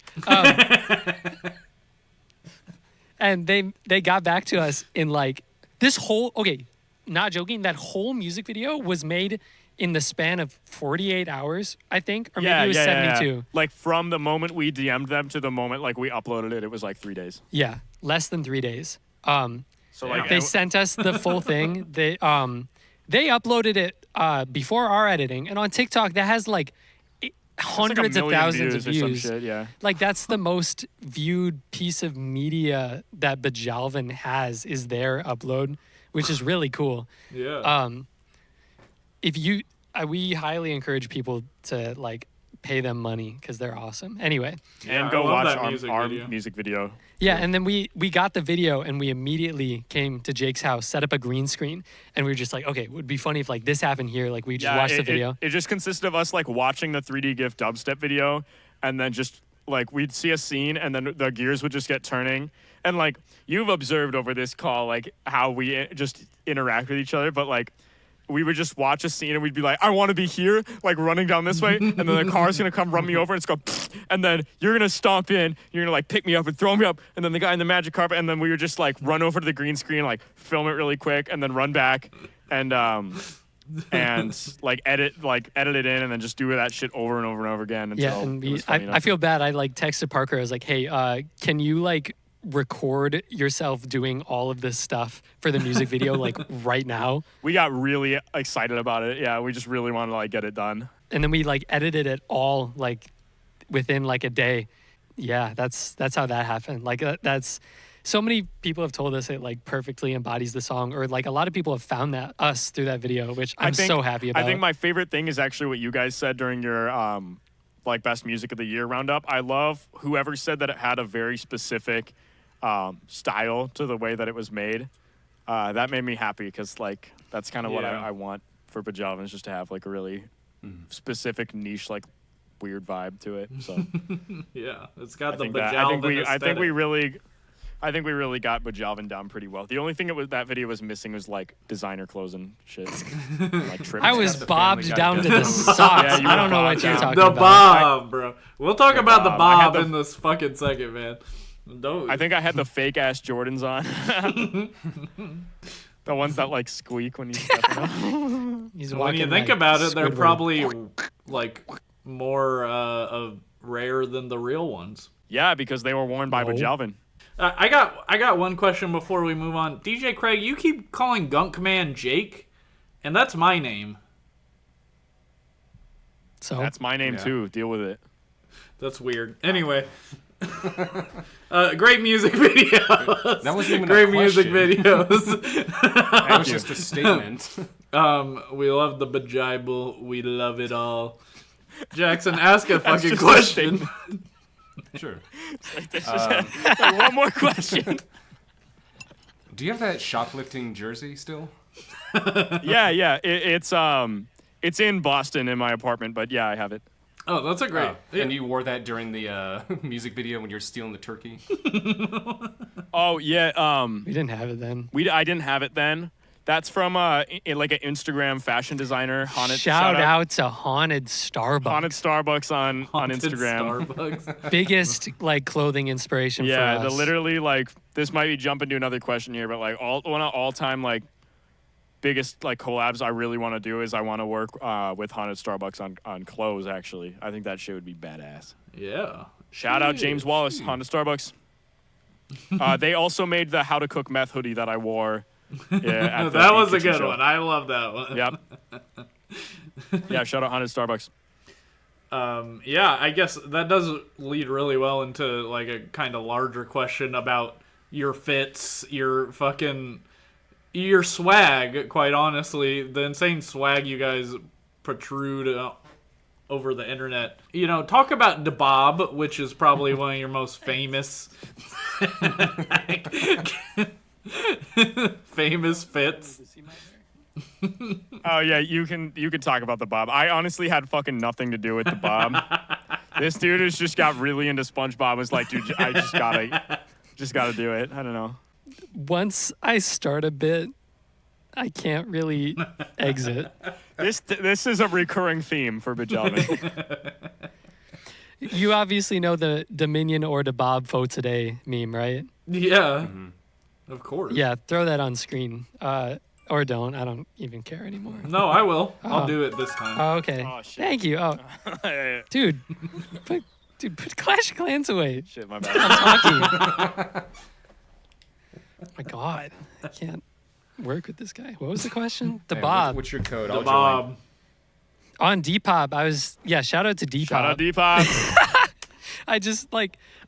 And they got back to us in, like, this whole, okay, not joking, that whole music video was made in the span of 48 hours, I think, or maybe it was 72. Like, from the moment we DM'd them to the moment, like, we uploaded it, it was like 3 days. Yeah, less than 3 days. So, like, They sent us the full thing. They uploaded it before our editing, and on TikTok that has like hundreds of thousands of or some views. shit, yeah. Like, that's the most viewed piece of media that Bejalvin has, is their upload, which is really cool. Yeah. If you, we highly encourage people to, like, pay them money because they're awesome. Anyway. Yeah, And go I love watch that our video. music video. Yeah, and then we got the video, and we immediately came to Jake's house, set up a green screen, and we were just like, okay, it would be funny if, like, this happened here. Like, we just watched the video. It just consisted of us, like, watching the 3D GIF dubstep video, and then just, like, we'd see a scene, and then the gears would just get turning. And, like, you've observed over this call, like, how we just interact with each other, but, like, we would just watch a scene and we'd be like, I want to be here, like, running down this way, and then the car's gonna come run me over and it's go, and then you're gonna stomp in, you're gonna, like, pick me up and throw me up, and then the guy in the magic carpet, and then we would just, like, run over to the green screen, like, film it really quick, and then run back and like edit it in, and then just do that shit over and over and over again until Yeah, and it was funny I enough. feel bad. I, like, texted Parker. I was like, hey, can you, like, record yourself doing all of this stuff for the music video like right now? We got really excited about it. Yeah, we just really wanted to like get it done. And then we like edited it all like within like a day. Yeah, that's how that happened. Like that's so many people have told us it like perfectly embodies the song, or like a lot of people have found that us through that video, which I'm so happy about. I think my favorite thing is actually what you guys said during your like best music of the year roundup. I love whoever said that it had a very specific style to the way that it was made. That made me happy because like that's kind of what I want for Bejalvin, is just to have like a really specific niche, like weird vibe to it. So yeah, it's got the Bejalvin aesthetic. I think we really got Bejalvin down pretty well. The only thing that video was missing was like designer clothes and shit. Like trims. I was bobbed down to the socks. Yeah, I don't know what you're talking the about. bob, bro. We'll talk about the bob. bob in this fucking second, man. I think I had the fake ass Jordans on. The ones that like squeak when you step in. When you think about it, they're probably like more rare than the real ones. Yeah, because they were worn by Bejalvin. I got one question before we move on. DJ Craig, you keep calling Gunkman Jake, and that's my name. So that's my name too. Deal with it. That's weird. Anyway, great music videos. That wasn't even great a music question. videos. That was just a statement. We love the Bejible. We love it all. Jackson, ask a fucking question. Sure. Like one more question. Do you have that shoplifting jersey still? Yeah. It's in Boston in my apartment, but yeah, I have it. Oh, that's a great. And you wore that during the music video when you were stealing the turkey? Oh yeah. We didn't have it then. I didn't have it then. That's from like an Instagram fashion designer. Shout out to Haunted Starbucks. Haunted Starbucks on Instagram. Starbucks. Biggest like clothing inspiration for us. Yeah, literally like this might be jumping to another question here, but like one of all time like biggest like collabs I really want to do is I want to work with Haunted Starbucks on clothes. Actually, I think that shit would be badass. Yeah. Shout out James Wallace, Haunted Starbucks. They also made the How to Cook Meth hoodie that I wore. Yeah, that was a good one. I love that one. Yep. Yeah, shout out Haunted Starbucks. Yeah, I guess that does lead really well into like a kind of larger question about your fits, your swag. Quite honestly, the insane swag you guys protrude over the internet. You know, talk about the bob, which is probably one of your most famous famous fits. Oh yeah, you can talk about the bob. I honestly had fucking nothing to do with the bob. This dude has just got really into SpongeBob. Was like, dude, I just gotta do it. I don't know. Once I start a bit, I can't really exit. This is a recurring theme for Bejalvin. You obviously know the Dominion or the Bob Fo today meme, right? Yeah. Mm-hmm. Of course. Yeah, throw that on screen. Or don't. I don't even care anymore. No, I will. I'll do it this time. Oh, okay. Oh, shit. Thank you. Oh, dude, put Clash of Clans away. Shit, my bad. I'm talking. Oh my God, I can't work with this guy. What was the question? The Bob. What's your code? The Bob. On Depop, shout out to Depop. Shout out Depop.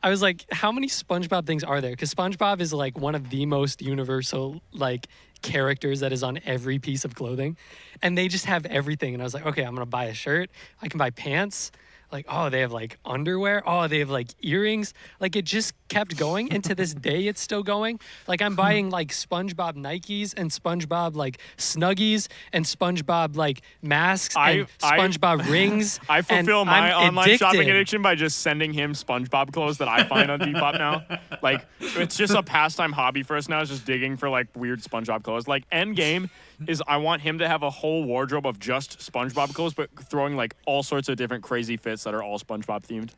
I was like, how many SpongeBob things are there? Because SpongeBob is like one of the most universal like characters that is on every piece of clothing, and they just have everything. And I was like, okay, I'm gonna buy a shirt. I can buy pants. Like, oh, they have like underwear. Oh, they have like earrings. Like it just kept going, and to this day, it's still going. Like I'm buying like SpongeBob Nikes and SpongeBob like Snuggies and SpongeBob like masks and SpongeBob rings. I fulfill my online addicted. shopping addiction by just sending him SpongeBob clothes that I find on Depop now. Like it's just a pastime hobby for us now. Is just digging for like weird SpongeBob clothes. Like end game is I want him to have a whole wardrobe of just SpongeBob clothes, but throwing like all sorts of different crazy fits that are all SpongeBob themed.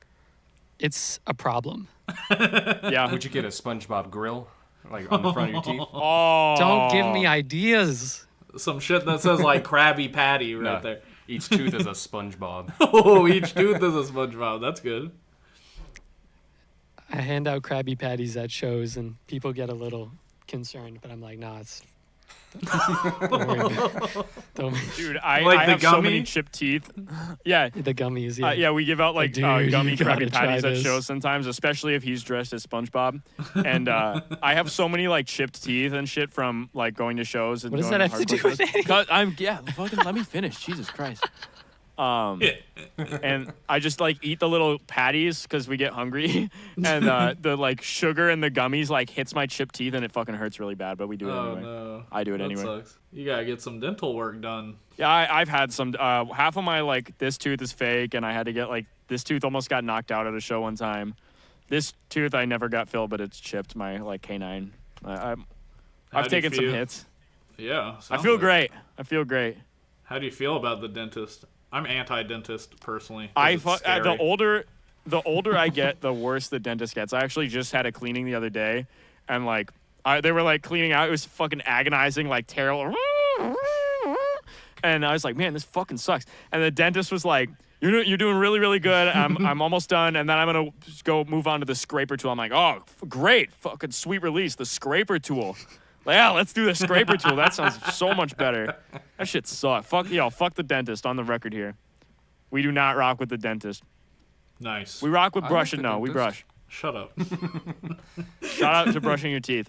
It's a problem. Yeah. Would you get a SpongeBob grill, like on the front of your teeth? Oh. Don't give me ideas. Some shit that says like Krabby Patty right there. Each tooth is a SpongeBob. Oh, each tooth is a SpongeBob. That's good. I hand out Krabby Patties at shows, and people get a little concerned, but I'm like, nah, it's. Don't worry. Dude, I Like the have so many gummy? chipped teeth. Yeah. The gummies, yeah. Yeah, we give out like Dude, gummy you gotta Krabby try Patties at this. shows sometimes, especially if he's dressed as SpongeBob. And I have so many like chipped teeth and shit from like going to shows. And What does going that have to do hardcore with shows. anything? 'Cause fucking let me finish. Jesus Christ. And I just like eat the little patties because we get hungry, and the like sugar and the gummies like hits my chipped teeth and it fucking hurts really bad. But we do it Oh anyway. no. I do it That anyway. sucks. You gotta get some dental work done. Yeah, I've had some. Half of my like this tooth is fake, and I had to get like this tooth almost got knocked out at a show one time. This tooth I never got filled, but it's chipped. My like canine. How I've do you taken some feel? hits. Yeah. I sounds feel like it. great. I feel great. How do you feel about the dentist? I'm anti-dentist personally. 'cause I it's the scary. older I get, the worse the dentist gets. I actually just had a cleaning the other day, and like they were like cleaning out. It was fucking agonizing, like terrible. And I was like, man, this fucking sucks. And the dentist was like, you're doing really, really good. I'm almost done, and then I'm gonna go move on to the scraper tool. I'm like, oh, great, fucking sweet release, the scraper tool. Like, yeah, let's do the scraper tool. That sounds so much better. That shit sucks. Fuck the dentist on the record here. We do not rock with the dentist. Nice. We rock with I brushing. like the No, we dentist. brush. Shut up. Shout out to brushing your teeth.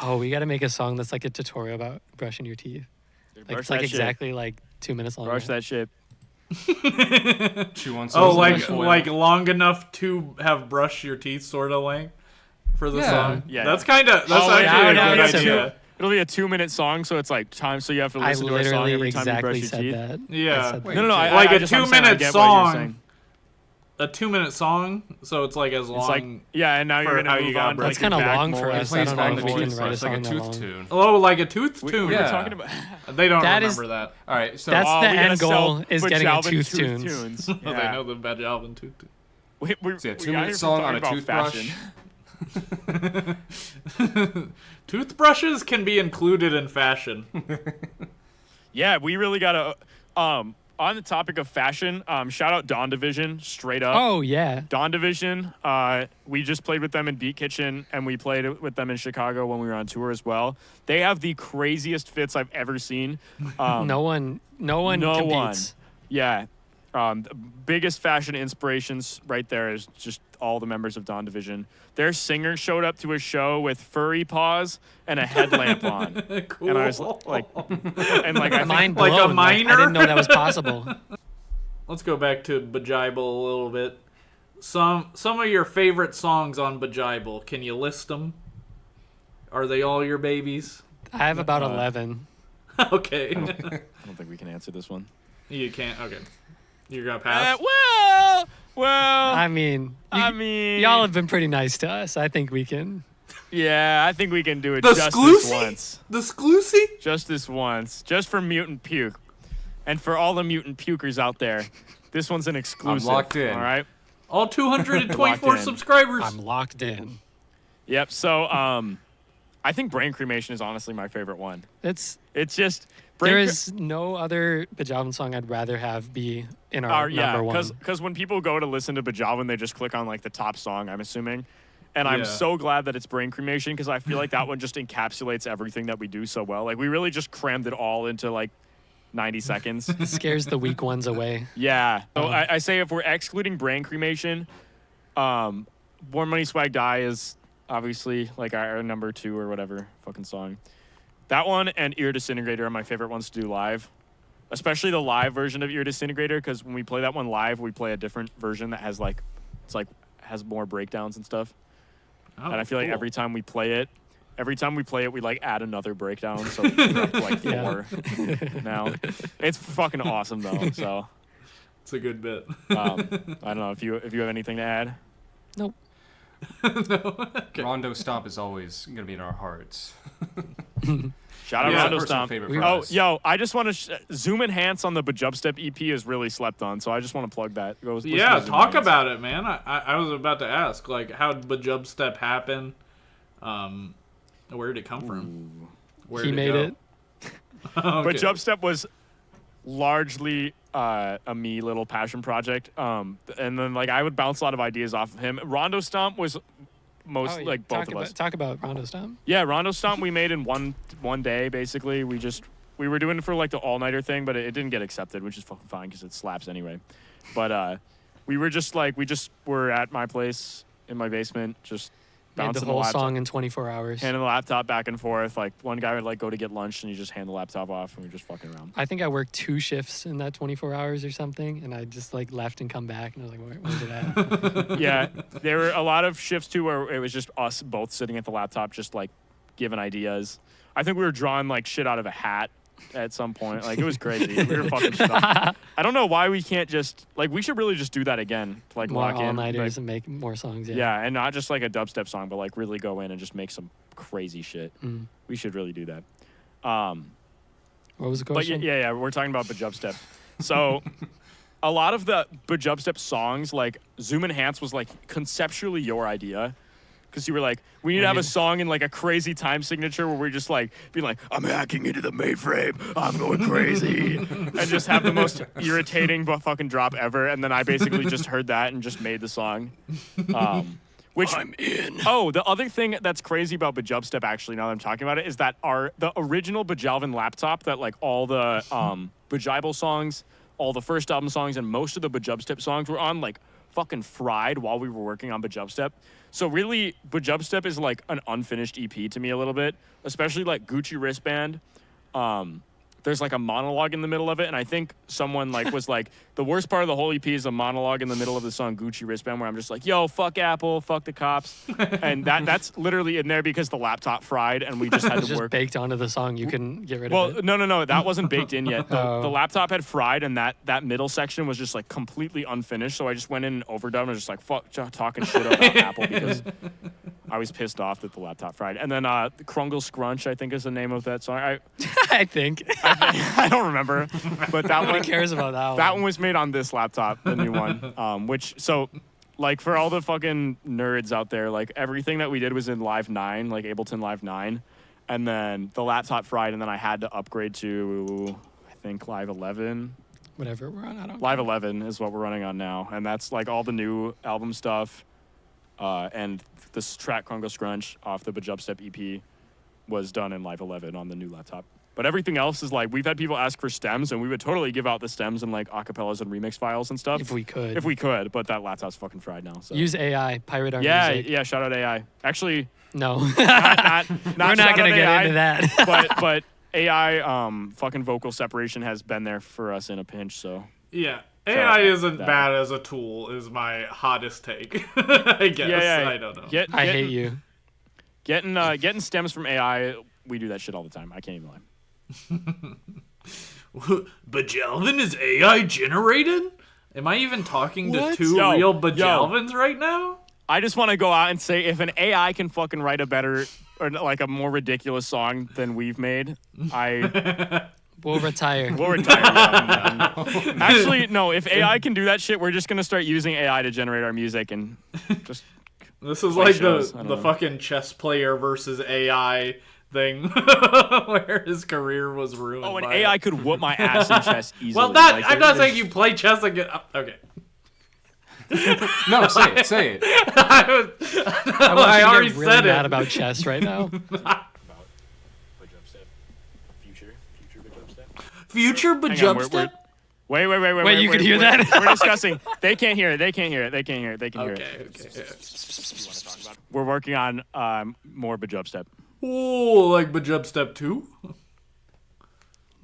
Oh, we got to make a song that's like a tutorial about brushing your teeth. Like, Brush it's like that shit. exactly like 2 minutes long. Brush that shit. Chew on Oh, some like foil. long enough to have brush your teeth sort of length for the Yeah. song. Yeah. That's actually yeah, a no, good that's idea. It'll be a 2-minute song, so it's like time. So you have to I listen to a song literally every time you brush exactly your said teeth. that. Yeah. I said that. No. Like I a just, I'm saying, I 2-minute get what you're song. saying. A 2-minute song, so it's like as long. It's like and now for you're how gonna you move got on. to, brush. That's like, kind of your back long for molar. us. I Plays don't know back if we the can tooth write a brush, like song a that tooth long. tune. Oh, like a tooth tune. We Yeah. were talking about. They don't That remember is- that. All right, so That's the we gotta end sell goal is getting a Bejalvin tooth tooth tunes. Oh, Yeah. they know the Bejalvin tooth tune. We yeah, we 2-minute got here song from on a talking about toothbrush. fashion. Toothbrushes can be included in fashion. Yeah, we really gotta. On the topic of fashion, shout out Dawn Division, straight up. Oh yeah. Dawn Division, we just played with them in Beat Kitchen, and we played with them in Chicago when we were on tour as well. They have the craziest fits I've ever seen. No one competes. Yeah. The biggest fashion inspirations right there is just all the members of Dawn Division. Their singer showed up to a show with furry paws and a headlamp on. Cool. And I was like, and like, I think, Mind Like blown. a I minor? didn't know that was possible. Let's go back to Bejible a little bit. Some of your favorite songs on Bejible. Can you list them? Are they all your babies? I have about 11. Okay. I don't think we can answer this one. You can't. Okay. You're gonna pass. Well, I mean, y'all have been pretty nice to us. I think we can. yeah, I think we can do it The just this Sclusy? once. The Sclusy? Just this once. Just for Mutant Puke. And for all the Mutant Pukers out there, this one's an exclusive. locked in. All right? All 224 Locked in. subscribers. I'm locked in. Yep. So, I think Brain Cremation is honestly my favorite one. It's It's just... there is no other Bejalvin song I'd rather have be in our number one. because when people go to listen to Bejalvin, they just click on like the top song, I'm assuming. And I'm Yeah. so glad that it's Brain Cremation because I feel like that one just encapsulates everything that we do so well. Like we really just crammed it all into like 90 seconds. It scares the weak ones away. Yeah. So I say if we're excluding Brain Cremation, Born Money Swag Die is obviously like our number 2 or whatever fucking song. That one and Ear Disintegrator are my favorite ones to do live. Especially the live version of Ear Disintegrator, because when we play that one live, we play a different version that has like, it's like, has more breakdowns and stuff. Oh, And I feel like cool. every time we play it, we like add another breakdown. So we're up to like 4 now. It's fucking awesome though. So It's a good bit. I don't know if you have anything to add. Nope. Rondo Stomp is always going to be in our hearts. Shout out Yeah. Rondo Personal Stomp. favorite for Oh, us. yo, I just want to Zoom Enhance on the Bejubstep EP is really slept on, so I just want to plug that. Go listen Yeah, to Zoom talk Enhance. about it, man. I was about to ask, like, how did Bejubstep happen? Where did it come from? Where He did made go? it. Okay. Bejubstep was largely a me little passion project. And then like I would bounce a lot of ideas off of him. Rondo Stomp was both of us. Talk about Rondo Stomp. Yeah, Rondo Stomp we made in one day basically. We were doing it for like the all-nighter thing, but it didn't get accepted, which is fucking fine because it slaps anyway. But we were at my place in my basement, just bouncing the whole song in 24 hours. handing the laptop back and forth. Like one guy would like go to get lunch and you just hand the laptop off and we were just fucking around. I think I worked 2 shifts in that 24 hours or something, and I just like left and come back, and I was like, where's it at? Yeah, there were a lot of shifts too where it was just us both sitting at the laptop, just like giving ideas. I think we were drawing like shit out of a hat at some point. Like it was crazy. We were fucking shit up. I don't know why we can't just like we should really just do that again. Like More lock in all-nighters like, and make more songs. yeah, and not just like a dubstep song, but like really go in and just make some crazy shit. We should really do that. What was the But question? yeah, we're talking about Bejubstep. So a lot of the Bejubstep songs, like Zoom Enhance was like conceptually your idea. Because you were like, we need to have a song in like a crazy time signature where we're just like being like, I'm hacking into the mainframe, I'm going crazy, and just have the most irritating fucking drop ever. And then I basically just heard that and just made the song. Which I'm in. Oh, the other thing that's crazy about Bejubstep, actually, now that I'm talking about it, is that the original Bejalvin laptop that like all the Bejible songs, all the first album songs, and most of the Bejubstep songs were on, like fucking fried while we were working on Bejubstep. So really, Bejubstep is like an unfinished EP to me a little bit, especially like Gucci Wristband. There's like a monologue in the middle of it, and I think someone like was like, the worst part of the whole EP is a monologue in the middle of the song Gucci Wristband, where I'm just like, yo, fuck Apple, fuck the cops, and that's literally in there because the laptop fried and we just had to just work. baked onto the song. You couldn't get rid of it. No, that wasn't baked in yet. The Oh. laptop had fried, and that middle section was just like completely unfinished. So I just went in and overdubbed and was just like, fuck, talking shit about Apple because I was pissed off that the laptop fried. And then Krungle Scrunch, I think is the name of that song. I think. I don't remember, but that Nobody one cares about that one. That one was made on this laptop, the new one. Like for all the fucking nerds out there, like everything that we did was in Live 9, like Ableton Live 9, and then the laptop fried, and then I had to upgrade to I think Live 11. Whatever we're on, I don't. Live 11 is what we're running on now, and that's like all the new album stuff, and this track Krungle Scrunch off the Bejubstep EP was done in Live 11 on the new laptop. But everything else is like, we've had people ask for stems, and we would totally give out the stems and like acapellas and remix files and stuff. If we could. If we could, but that laptop's fucking fried now. So. Use AI, pirate our music. Yeah, shout out AI. Actually, No. not We're not going to get into that. but AI fucking vocal separation has been there for us in a pinch, so. Yeah. AI isn't bad as a tool is my hottest take. I guess. Yeah. I don't know. I hate you. Getting stems from AI, we do that shit all the time. I can't even lie. Bejalvin is AI generated? Am I even talking to What? two Yo, real Bejalvins right now? I just want to go out and say, if an AI can fucking write a better or like a more ridiculous song than we've made, We'll retire. we'll retire. Actually, no. If AI can do that shit, we're just gonna start using AI to generate our music and just. This is Play like shows, I the don't know. fucking chess player versus AI thing where his career was ruined. Oh, an by AI it. could whoop my ass in chess easily. Well, that Like, I'm not there's- saying you play chess again. Okay. No, say it. I already really said mad it. about chess right now. Future Hang on, Bejubstep? Wait, Wait, you could hear that? We're discussing. They can't hear it. They can hear it. Okay. We're working on more Bejubstep. Oh, like Bejubstep 2?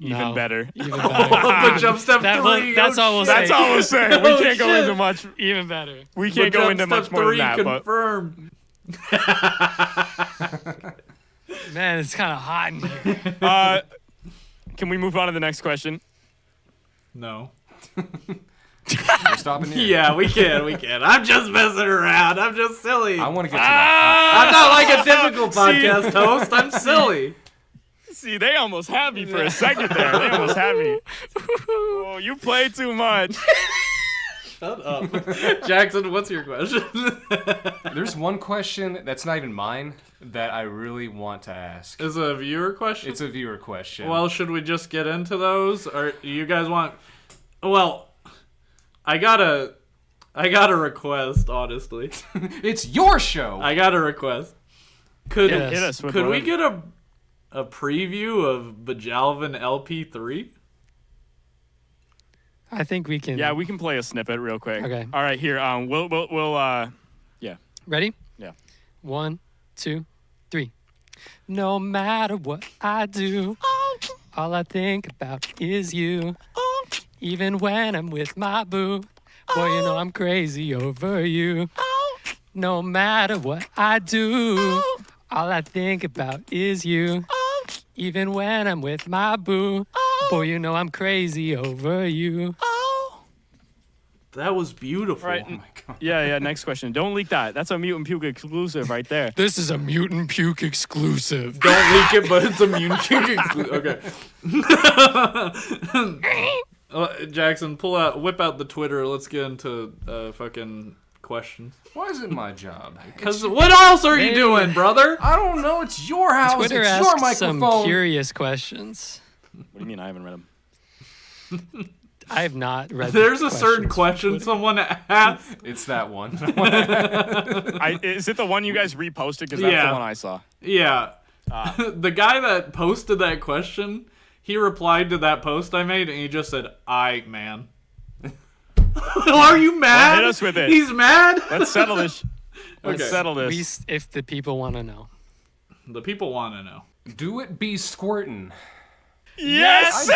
Even No. better. Even better. Bejubstep That 3? that's all we'll say. That's all we're saying. Oh, We can't go shit. into much. Even better. We can't go into much more than that. But confirmed. Man, it's kind of hot in here. can we move on to the next question? No. We're stopping here. Yeah, we can. I'm just messing around. I'm just silly. I want to get to I'm not like a typical podcast host. I'm silly. See, they almost had me for a second there. They almost had me. Oh, you play too much. Shut up. Jackson, what's your question? There's one question that's not even mine that I really want to ask. Is it a viewer question? It's a viewer question. Well, should we just get into those? Or do you guys want... Well, I got a request, honestly. It's your show. I got a request. Could Yes. could we get a preview of Bejalvin LP3? I think we can. Yeah, we can play a snippet real quick. Okay. All right, here. We'll yeah. Ready? Yeah. 1, 2, 3. No matter what I do, all I think about is you. Even when I'm with my boo, boy, you know I'm crazy over you. No matter what I do, all I think about is you. Even when I'm with my boo, boy, you know I'm crazy over you. That was beautiful. Right. Oh my God. Yeah. Next question. Don't leak that. That's a Mutant Puke exclusive right there. This is a Mutant Puke exclusive. Don't leak it, but it's immune Okay. Jackson, whip out the Twitter. Let's get into fucking questions. Why is it my job? Because what else are you doing, brother? I don't know. It's your house. Twitter it's your asks some microphone. curious questions. What do you mean I haven't read them? I have not read. There's the a certain questions. question someone asked. It's that one. Is it the one you guys reposted? Because that's Yeah. the one I saw. Yeah. The guy that posted that question, he replied to that post I made, and he just said, "Aight, man." Are you mad? Hit us with it. He's mad? Let's settle this. Let's Okay. settle At this. least if the people want to know. The people want to know. Do it be squirtin'. Yes,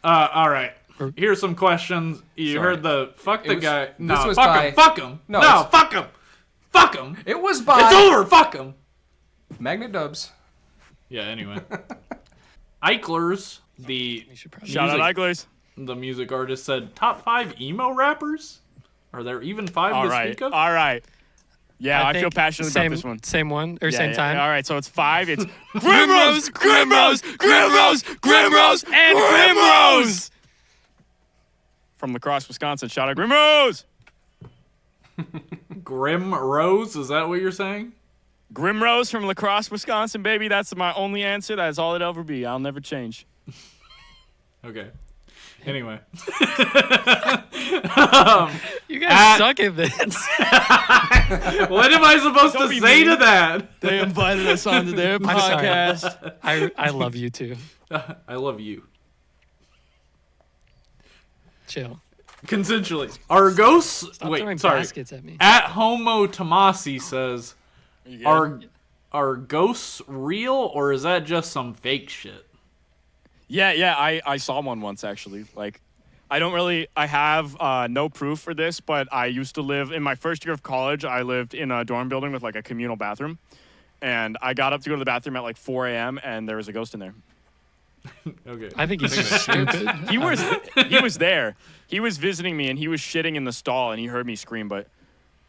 All right. Here's some questions. You Sorry. heard the fuck the was- guy. this No, was fuck by- him. Fuck him. No, No, it's- fuck him. Fuck him. It was by It's over. Fuck him. Magnet Dubs. Yeah. Anyway, Eichlers, the We should probably. Shout out Eiglers. the music artist, said top 5 emo rappers. Are there even 5 All to right. speak of? All right. Yeah, I feel think passionately same, about this one. Same one or Yeah, same yeah, time. All right, so it's 5. It's Grimrose, Grimrose, Grimrose, Grimrose, and Grimrose. From La Crosse, Wisconsin. Shout out Grimrose. Grim Rose. Is that what you're saying? Grimrose from La Crosse, Wisconsin, baby. That's my only answer. That is all it'll ever be. I'll never change. Okay. Anyway. You guys suck at this. What am I supposed Don't to be say mean. to that? They invited us onto their I'm sorry. podcast. I love you too. I love you. Chill. Consensually. Are ghosts... Stop Wait, throwing sorry. baskets at me. At Homo Tomasi says, are ghosts real, or is that just some fake shit? Yeah, I saw one once, actually. Like, I have no proof for this, but I used to live, in my first year of college, I lived in a dorm building with, like, a communal bathroom. And I got up to go to the bathroom at, like, 4 a.m., and there was a ghost in there. Okay. I think he's just stupid. He was there. He was visiting me, and he was shitting in the stall, and he heard me scream, but,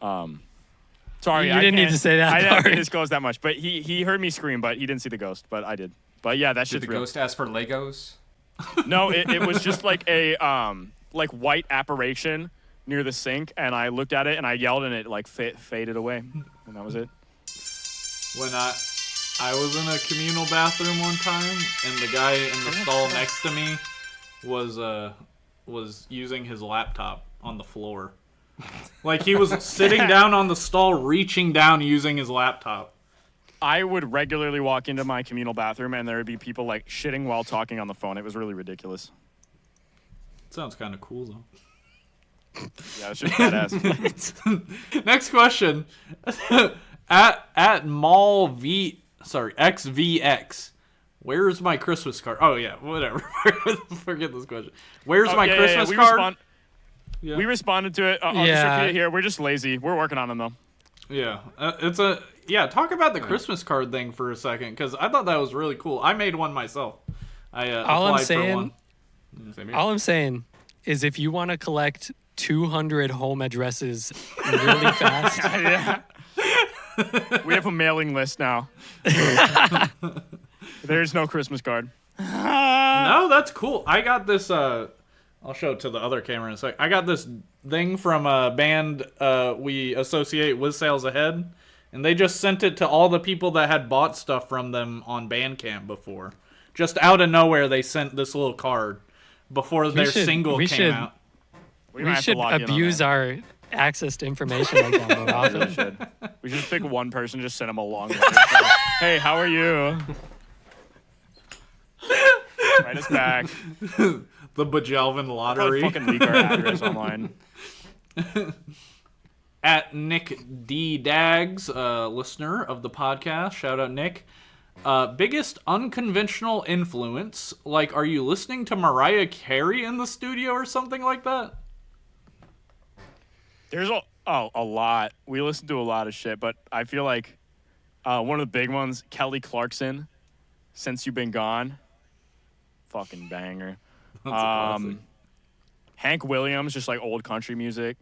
sorry, You didn't need to say that I didn't part. disclose that much, but he heard me scream, but he didn't see the ghost, but I did. But yeah, that Did shit's the real. ghost ask for Legos? No, it was just like a like white apparition near the sink, and I looked at it and I yelled, and it like faded away, and that was it. When I was in a communal bathroom one time, and the guy in the stall next to me was using his laptop on the floor. Like, he was sitting down on the stall, reaching down, using his laptop. I would regularly walk into my communal bathroom, and there would be people like shitting while talking on the phone. It was really ridiculous. Sounds kind of cool, though. Yeah, it's just badass. Next question. at mall XVX. Where's my Christmas card? Oh yeah, whatever. Forget this question. Where's my Christmas we card? We responded to it. I'll just repeat it here. We're just lazy. We're working on them though. Yeah, talk about the Christmas card thing for a second, because I thought that was really cool. I made one myself. I applied for one. All I'm saying is, if you want to collect 200 home addresses really fast, Yeah. We have a mailing list now. There's no Christmas card. No, that's cool. I got this. I'll show it to the other camera in a sec. I got this thing from a band we associate with Sales Ahead, and they just sent it to all the people that had bought stuff from them on Bandcamp before. Just out of nowhere, they sent this little card before their single came out. We should abuse our access to information like that more often. We should. We should just pick one person, just send them a long letter. Hey, how are you? Write us back. The Bejalvin lottery. Probably fucking leak our address online. At Nick D. Dags, listener of the podcast, shout out Nick. Biggest unconventional influence? Like, are you listening to Mariah Carey in the studio or something like that? There's a lot. We listen to a lot of shit, but I feel like one of the big ones, Kelly Clarkson, Since You've Been Gone. Fucking banger. That's a classic. Hank Williams, just like old country music.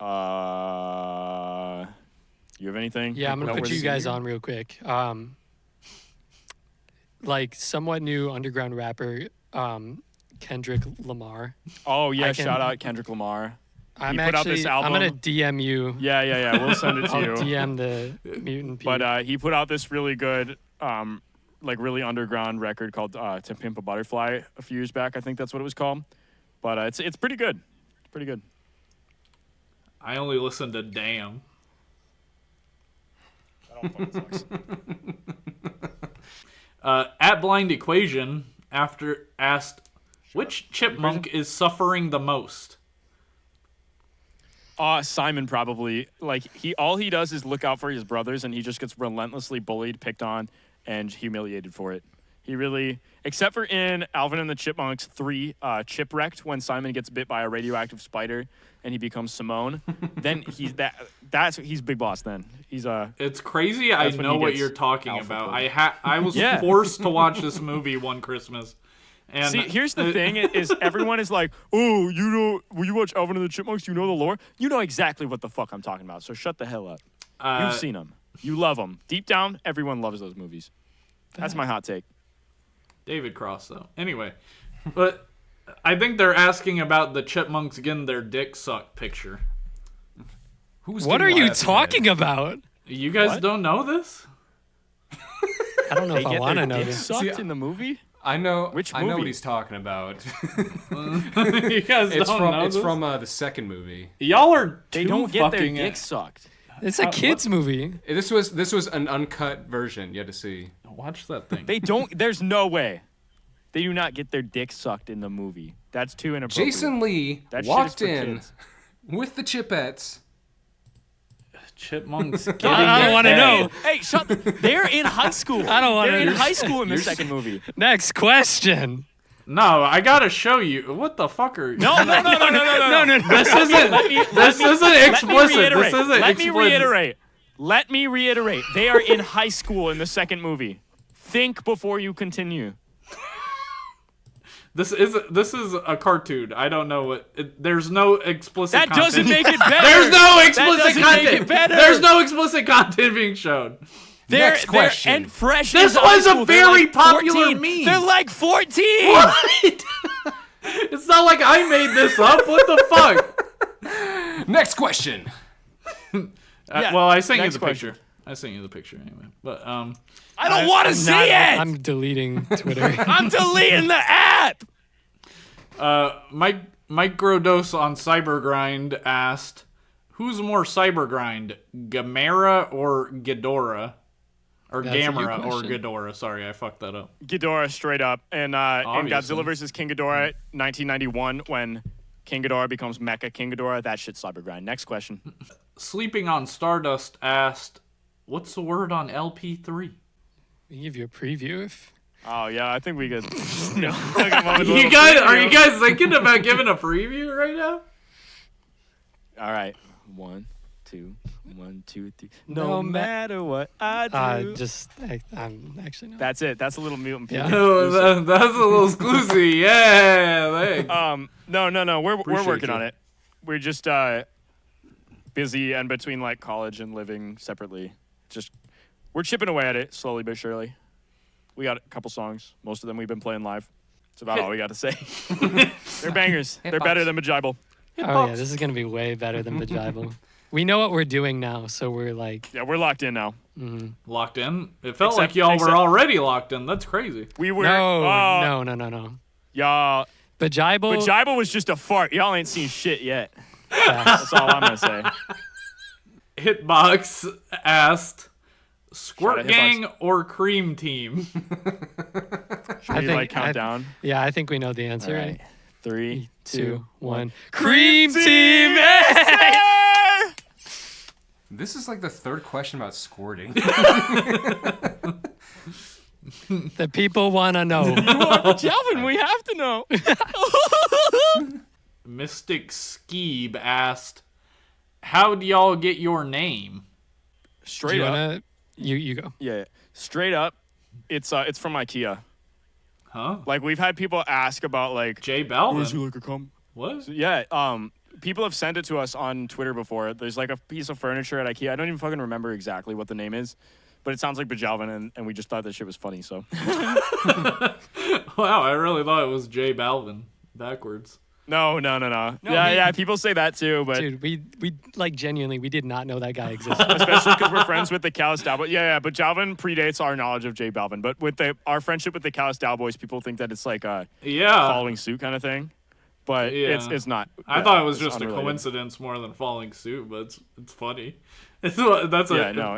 You have anything? Yeah, I'm gonna put you guys on real quick. Like somewhat new underground rapper, Kendrick Lamar. Oh yeah, shout out Kendrick Lamar. I'm put out this album. I'm gonna DM you. Yeah. We'll send it to you. I'll DM the Mutant. But he put out this really good, like really underground record called "To Pimp a Butterfly" a few years back. I think that's what it was called. But it's pretty good. It's pretty good. I only listen to Damn. That all fucking sucks. At Blind Equation asked, which chipmunk is suffering the most? Simon probably. Like all he does is look out for his brothers, and he just gets relentlessly bullied, picked on, and humiliated for it. He really, except for in Alvin and the Chipmunks 3, Chipwrecked, when Simon gets bit by a radioactive spider and he becomes Simone, then he's Big Boss. Then he's It's crazy. I know what you're talking about. I was forced to watch this movie one Christmas. And see, here's the thing: is everyone is like, "Oh, you know, when you watch Alvin and the Chipmunks, you know the lore. You know exactly what the fuck I'm talking about. So shut the hell up. You've seen them. You love them. Deep down, everyone loves those movies. That's my hot take. David Cross, though. Anyway, but I think they're asking about the chipmunks getting their dick sucked picture. What are you talking about? You guys don't know this? I don't know if I want to know this. Sucked in the movie? I know. Which movie? I know what he's talking about. You guys don't know It's this? from the second movie. Y'all are They too don't get their fucking dick sucked. It's a kids movie. This was an uncut version. You had to see. Watch that thing. They don't. There's no way. They do not get their dick sucked in the movie. That's too inappropriate. Jason Lee That walked shit is for in kids. with the Chipettes. Chipmunks I getting don't want to know. Hey, they're in high school. I don't want to. They're in high school in the second movie. Next question. No, I gotta show you. What the fuck are you? No. This isn't. This isn't explicit. This isn't Let me explicit. Let me reiterate. They are in high school in the second movie. Think before you continue. This is a cartoon. I don't know what. There's no explicit. That content. doesn't make it better. There's no explicit That doesn't make content. it better. There's no explicit content being shown. Next question. And fresh. This into high was a school. They're very like popular 14. meme. They're like 14. What? It's not like I made this up. What the fuck? Next question. Well, I sent you next the question. picture. I sent you the picture anyway. But I don't want to see it. I'm deleting Twitter. I'm deleting the app. Mike Grodos on Cybergrind asked, "Who's more Cybergrind, Gamera or Ghidorah, or That's a good Gamera or question. Ghidorah?" Sorry, I fucked that up. Ghidorah straight up, and in Obviously. Godzilla vs King Ghidorah, 1991, when King Ghidorah becomes Mecha King Ghidorah, that shit's Cybergrind. Next question. Sleeping on Stardust asked, "What's the word on LP3?" We can give you a preview if. Oh yeah, I think we could. Are you guys thinking about giving a preview right now? All right, 1, 2, 1, 2, 3. No matter what I do. I'm actually not. That's it. That's a little mutant. Yeah. No, that's a little exclusive. Yeah, thanks. No. We're Appreciate working you. on it. We're just busy and between like college and living separately. We're chipping away at it slowly but surely. We got a couple songs. Most of them we've been playing live. That's about all we got to say. They're bangers. They're better than Bejible. Oh yeah, this is gonna be way better than Bejible. We know what we're doing now, so we're like... Yeah, we're locked in now. Locked in? It felt Except- like y'all were except- already locked in. That's crazy. We were. No. Y'all. Bejible... Bejibel was just a fart. Y'all ain't seen shit yet. That's all I'm gonna say. Hitbox asked, Squirt Shout out Gang or Cream Team? Should we count down? Yeah, I think we know the answer. All right. 3, 2, 1. Cream Team! This is like the third question about squirting. The people want to know. Bejalvin, we have to know. Mystic Skeeb asked, how do y'all get your name? Straight up. You go. Yeah. Straight up. It's from IKEA. Huh? Like we've had people ask about like J Balvin. where's your liquor come? What? Yeah. People have sent it to us on Twitter before. There's like a piece of furniture at IKEA. I don't even fucking remember exactly what the name is, but it sounds like Bejalvin, and we just thought that shit was funny. So. Wow, I really thought it was J Balvin backwards. No. Yeah. People say that too, but Dude, we like genuinely, we did not know that guy existed. especially because we're friends with the Callous Daoboys. Yeah. But Bejalvin predates our knowledge of J Balvin. But with our friendship with the Callous Daoboys, people think that it's like a following suit kind of thing. But it's not. I thought it was just unrelated. A coincidence more than following suit, but it's funny. That's an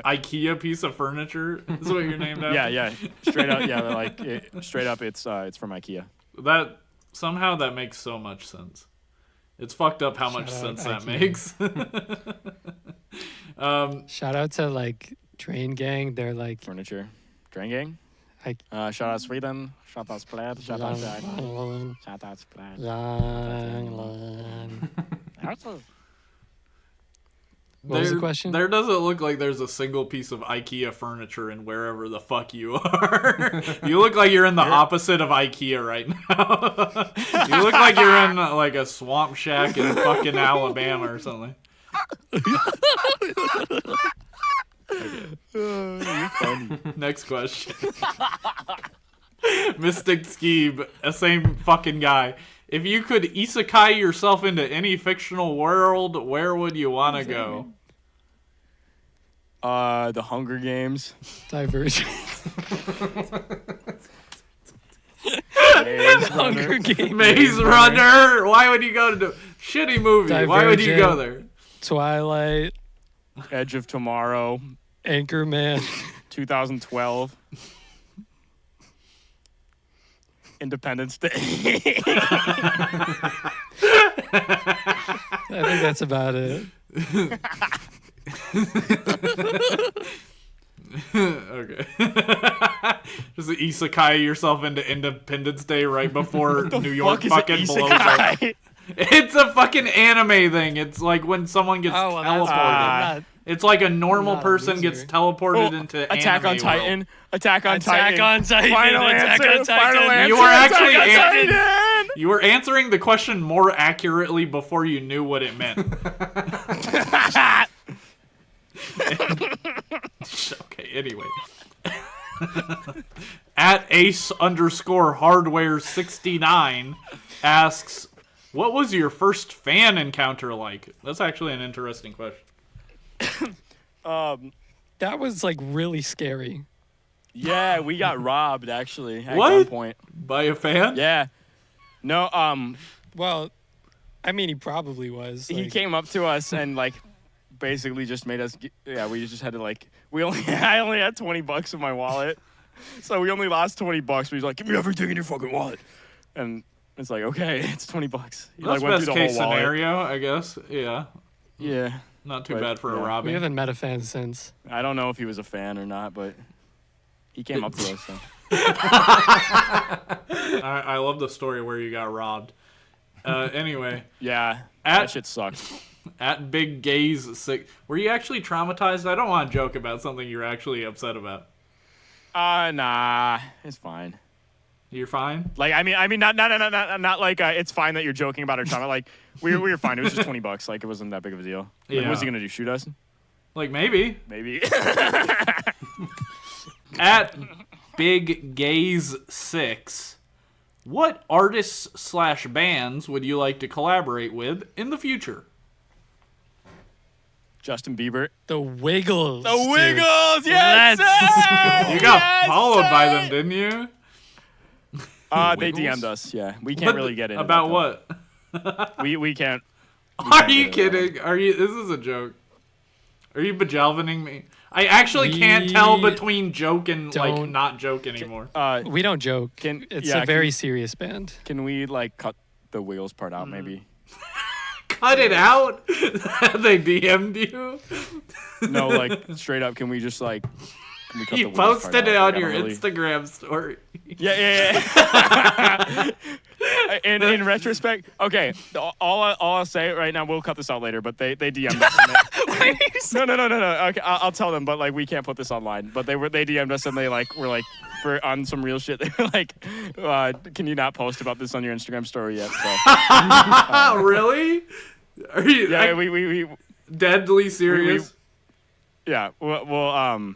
IKEA piece of furniture. Is what you're named after. Yeah. Straight up, yeah. Straight up, it's from IKEA. Somehow that makes so much sense. It's fucked up how much sense that makes. Shout out to like Train Gang. They're like furniture. Train Gang. Shout out Sweden. Shout out Splad. Shout out Jack. Shout out Splad. What was the question? There doesn't look like there's a single piece of IKEA furniture in wherever the fuck you are. You look like you're in the opposite of IKEA right now. You look like you're in like a swamp shack in fucking Alabama or something. Okay. You're funny. Next question. Mystic Skeeb, same fucking guy. If you could isekai yourself into any fictional world, where would you want to go? The Hunger Games. Divergent. Hunger Games. Maze Runner. Why would you go to shitty movie? Divergent. Why would you go there? Twilight. Edge of Tomorrow. Anchorman. 2012. Independence Day. I think that's about it. Okay. Just isekai yourself into Independence Day right before New York fucking blows up. It's a fucking anime thing. It's like when someone gets teleported. It's like a normal person gets teleported into Attack on Titan. World. Attack on Titan. Final answer. You were actually you were answering the question more accurately before you knew what it meant. Okay, anyway. At Ace_hardware69 asks, what was your first fan encounter like? That's actually an interesting question. That was like really scary. Yeah, we got robbed actually at What? gunpoint. By a fan? Yeah. No, Well, I mean, he probably was. he came up to us and like basically just made us we just had to like I only had $20 in my wallet. So we only lost $20, but he's like, give me everything in your fucking wallet. And it's like, okay, it's $20. He That's like went best through the case whole wallet. scenario, I guess. Yeah. Yeah. Not too bad for a We robbing. haven't met a fan since. I don't know if he was a fan or not, but he came up to us. So. I love the story where you got robbed. Anyway. Yeah. That shit sucked. At Big Gaze 6. Were you actually traumatized? I don't want to joke about something you're actually upset about. Nah. It's fine. You're fine? Like, I mean, not like it's fine that you're joking about our trauma. Like, we were fine. It was just $20. Like, it wasn't that big of a deal. Like, Yeah. what was he gonna do? Shoot us? Like, maybe. Maybe. At Big Gaze 6. What artists/bands would you like to collaborate with in the future? Justin Bieber. The Wiggles. The Wiggles, yes! You got followed by them, didn't you? They DM'd us, yeah. We can't really get into about that, what? We can't. Are you kidding? Are you? This is a joke. Are you bejalvining me? I actually can't tell between joke and like not joke anymore. We don't joke. It's a very serious band. Can we like cut the Wiggles part out, maybe? Cut it out? They DM'd you? No, like straight up. Can we just like? Can we cut You the Wiggles part posted it out? on Like, your Instagram story. Yeah. In retrospect, okay. All I'll say right now, we'll cut this out later. But they DM'd us. No. Okay, I'll tell them. But like, we can't put this online. But they DM'd us and they like were like on some real shit. They were like, can you not post about this on your Instagram story yet? So, really? Are you? Yeah, we deadly serious. Yeah. Well,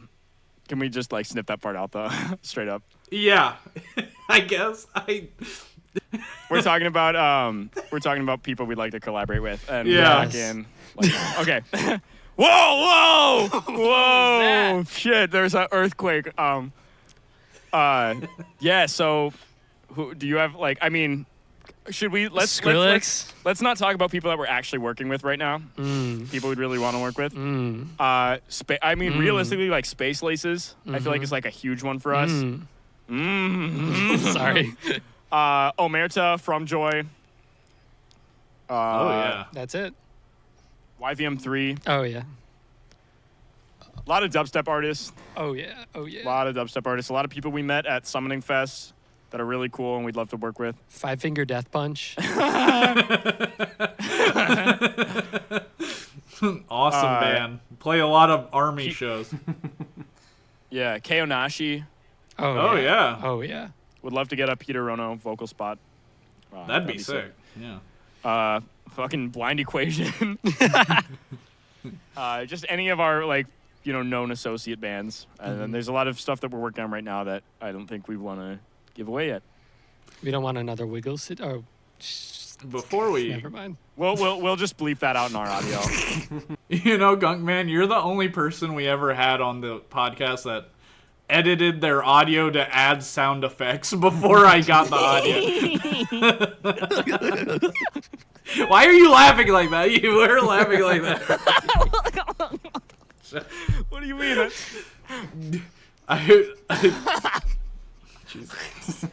can we just like snip that part out though, straight up? Yeah, I guess We're talking about people we'd like to collaborate with, and okay. Whoa! Shit, there's an earthquake. Yeah. So, who do you have? Like, I mean, should we let's not talk about people that we're actually working with right now. People we'd really want to work with. I mean, realistically, like Space Laces, I feel like it's like a huge one for us. Sorry. Omerta from Joy. Oh yeah, that's it. YVM3. Oh yeah. A lot of dubstep artists. Oh yeah. A lot of dubstep artists. A lot of people we met at Summoning Fest that are really cool and we'd love to work with. 5 Finger Death Punch. Awesome band. Play a lot of army shows. Yeah, Keonashi. Oh yeah. Oh yeah. Would love to get a Peter Rono vocal spot. That'd be sick. Yeah. Fucking Blind Equation. Just any of our like, known associate bands. And then there's a lot of stuff that we're working on right now that I don't think we want to give away yet. We don't want another Wiggles. Before we never mind. We'll just bleep that out in our audio. Gunkman, you're the only person we ever had on the podcast that edited their audio to add sound effects before I got the audio. Why are you laughing like that? You were laughing like that. What do you mean? Jesus.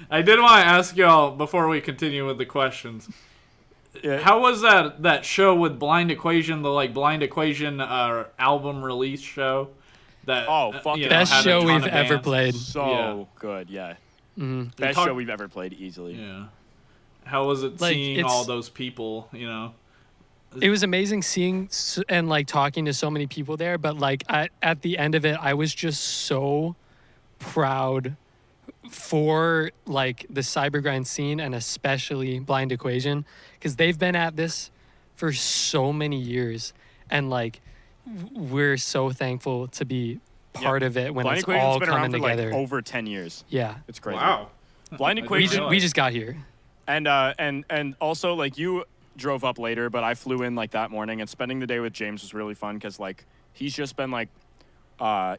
I did want to ask y'all before we continue with the questions. Yeah. How was that show with Blind Equation, the Blind Equation album release show? That best show we've ever played. So good, yeah. Mm-hmm. Best show we've ever played, easily. Yeah. How was it seeing all those people? It was amazing seeing and talking to so many people there. But at the end of it, I was just so proud for the Cybergrind scene and especially Blind Equation, because they've been at this for so many years, and we're so thankful to be part of it when Blind it's Equation's all been coming around for together. Over 10 years. Yeah, it's crazy. Wow. Blind Equation. We just got here, and also you drove up later, but I flew in that morning, and spending the day with James was really fun because he's just been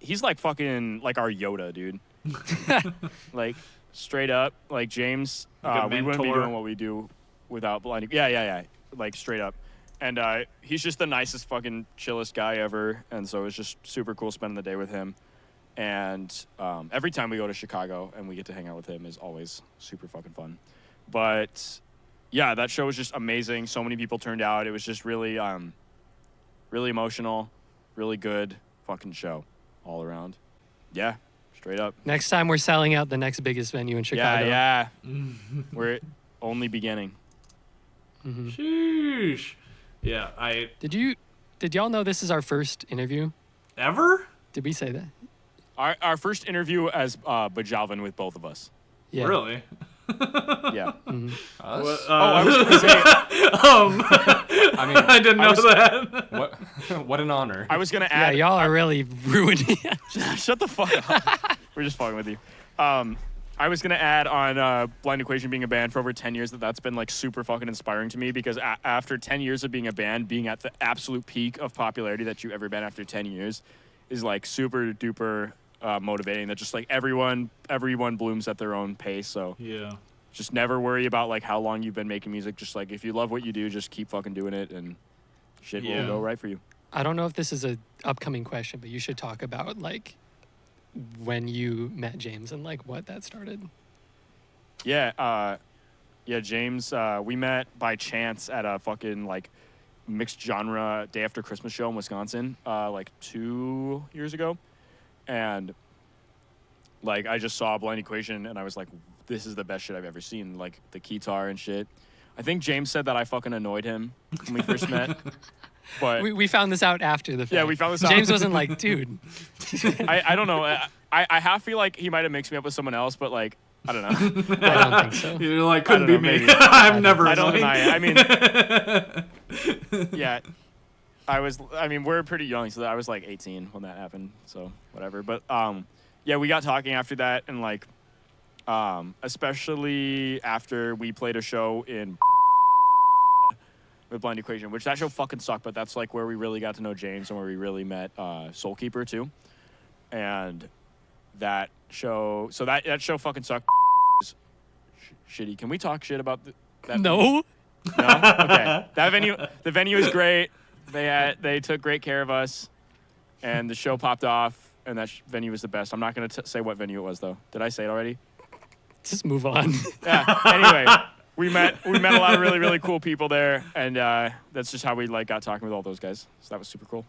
he's fucking our Yoda, dude. Straight up, James, we wouldn't be doing what we do without Blind. Yeah. Straight up. And he's just the nicest fucking chillest guy ever, and so it's just super cool spending the day with him. And every time we go to Chicago and we get to hang out with him is always super fucking fun. But yeah, that show was just amazing. So many people turned out. It was just really, really emotional, really good fucking show all around. Yeah, straight up. Next time we're selling out the next biggest venue in Chicago. Yeah. We're only beginning. Mm-hmm. Sheesh. Yeah, Did y'all know this is our first interview? Ever? Did we say that? Our first interview as Bejalvin with both of us. Yeah. Really? Yeah. Mm-hmm. I was going to say. I didn't know that. What an honor. I was going to add. Yeah, y'all are really ruining it. Shut the fuck up. We're just fucking with you. I was gonna add on Blind Equation being a band for over 10 years that's been like super fucking inspiring to me because after 10 years of being a band, being at the absolute peak of popularity that you've ever been after 10 years is like super duper motivating. That just like everyone blooms at their own pace. So Yeah. just never worry about like how long you've been making music. Just like if you love what you do, just keep fucking doing it and shit will go right for you. I don't know if this is a upcoming question, but you should talk about like when you met James and like what that started. Yeah, James, we met by chance at a fucking like mixed genre day after Christmas show in Wisconsin, like 2 years ago. And like I just saw Blind Equation and I was like, this is the best shit I've ever seen. Like the guitar and shit. I think James said that I fucking annoyed him when we first met. But we found this out after the fact. Yeah, we found this out. James wasn't like, dude. I don't know. I half feel like he might have mixed me up with someone else, but like, I don't know. I don't think so. You're like, couldn't be me. maybe. I've never. I don't deny it. I mean, yeah. We're pretty young, so I was like 18 when that happened, so whatever. But yeah, we got talking after that, and like, especially after we played a show in with Blind Equation, which that show fucking sucked, but that's like where we really got to know James and where we really met Soulkeeper too. And that show, so that show fucking sucked. Shitty. Can we talk shit about that? No. No? Okay. The venue is great. They took great care of us, and the show popped off, and that venue was the best. I'm not gonna say what venue it was though. Did I say it already? Just move on. Yeah. Anyway, we met a lot of really, really cool people there, and that's just how we like got talking with all those guys. So that was super cool.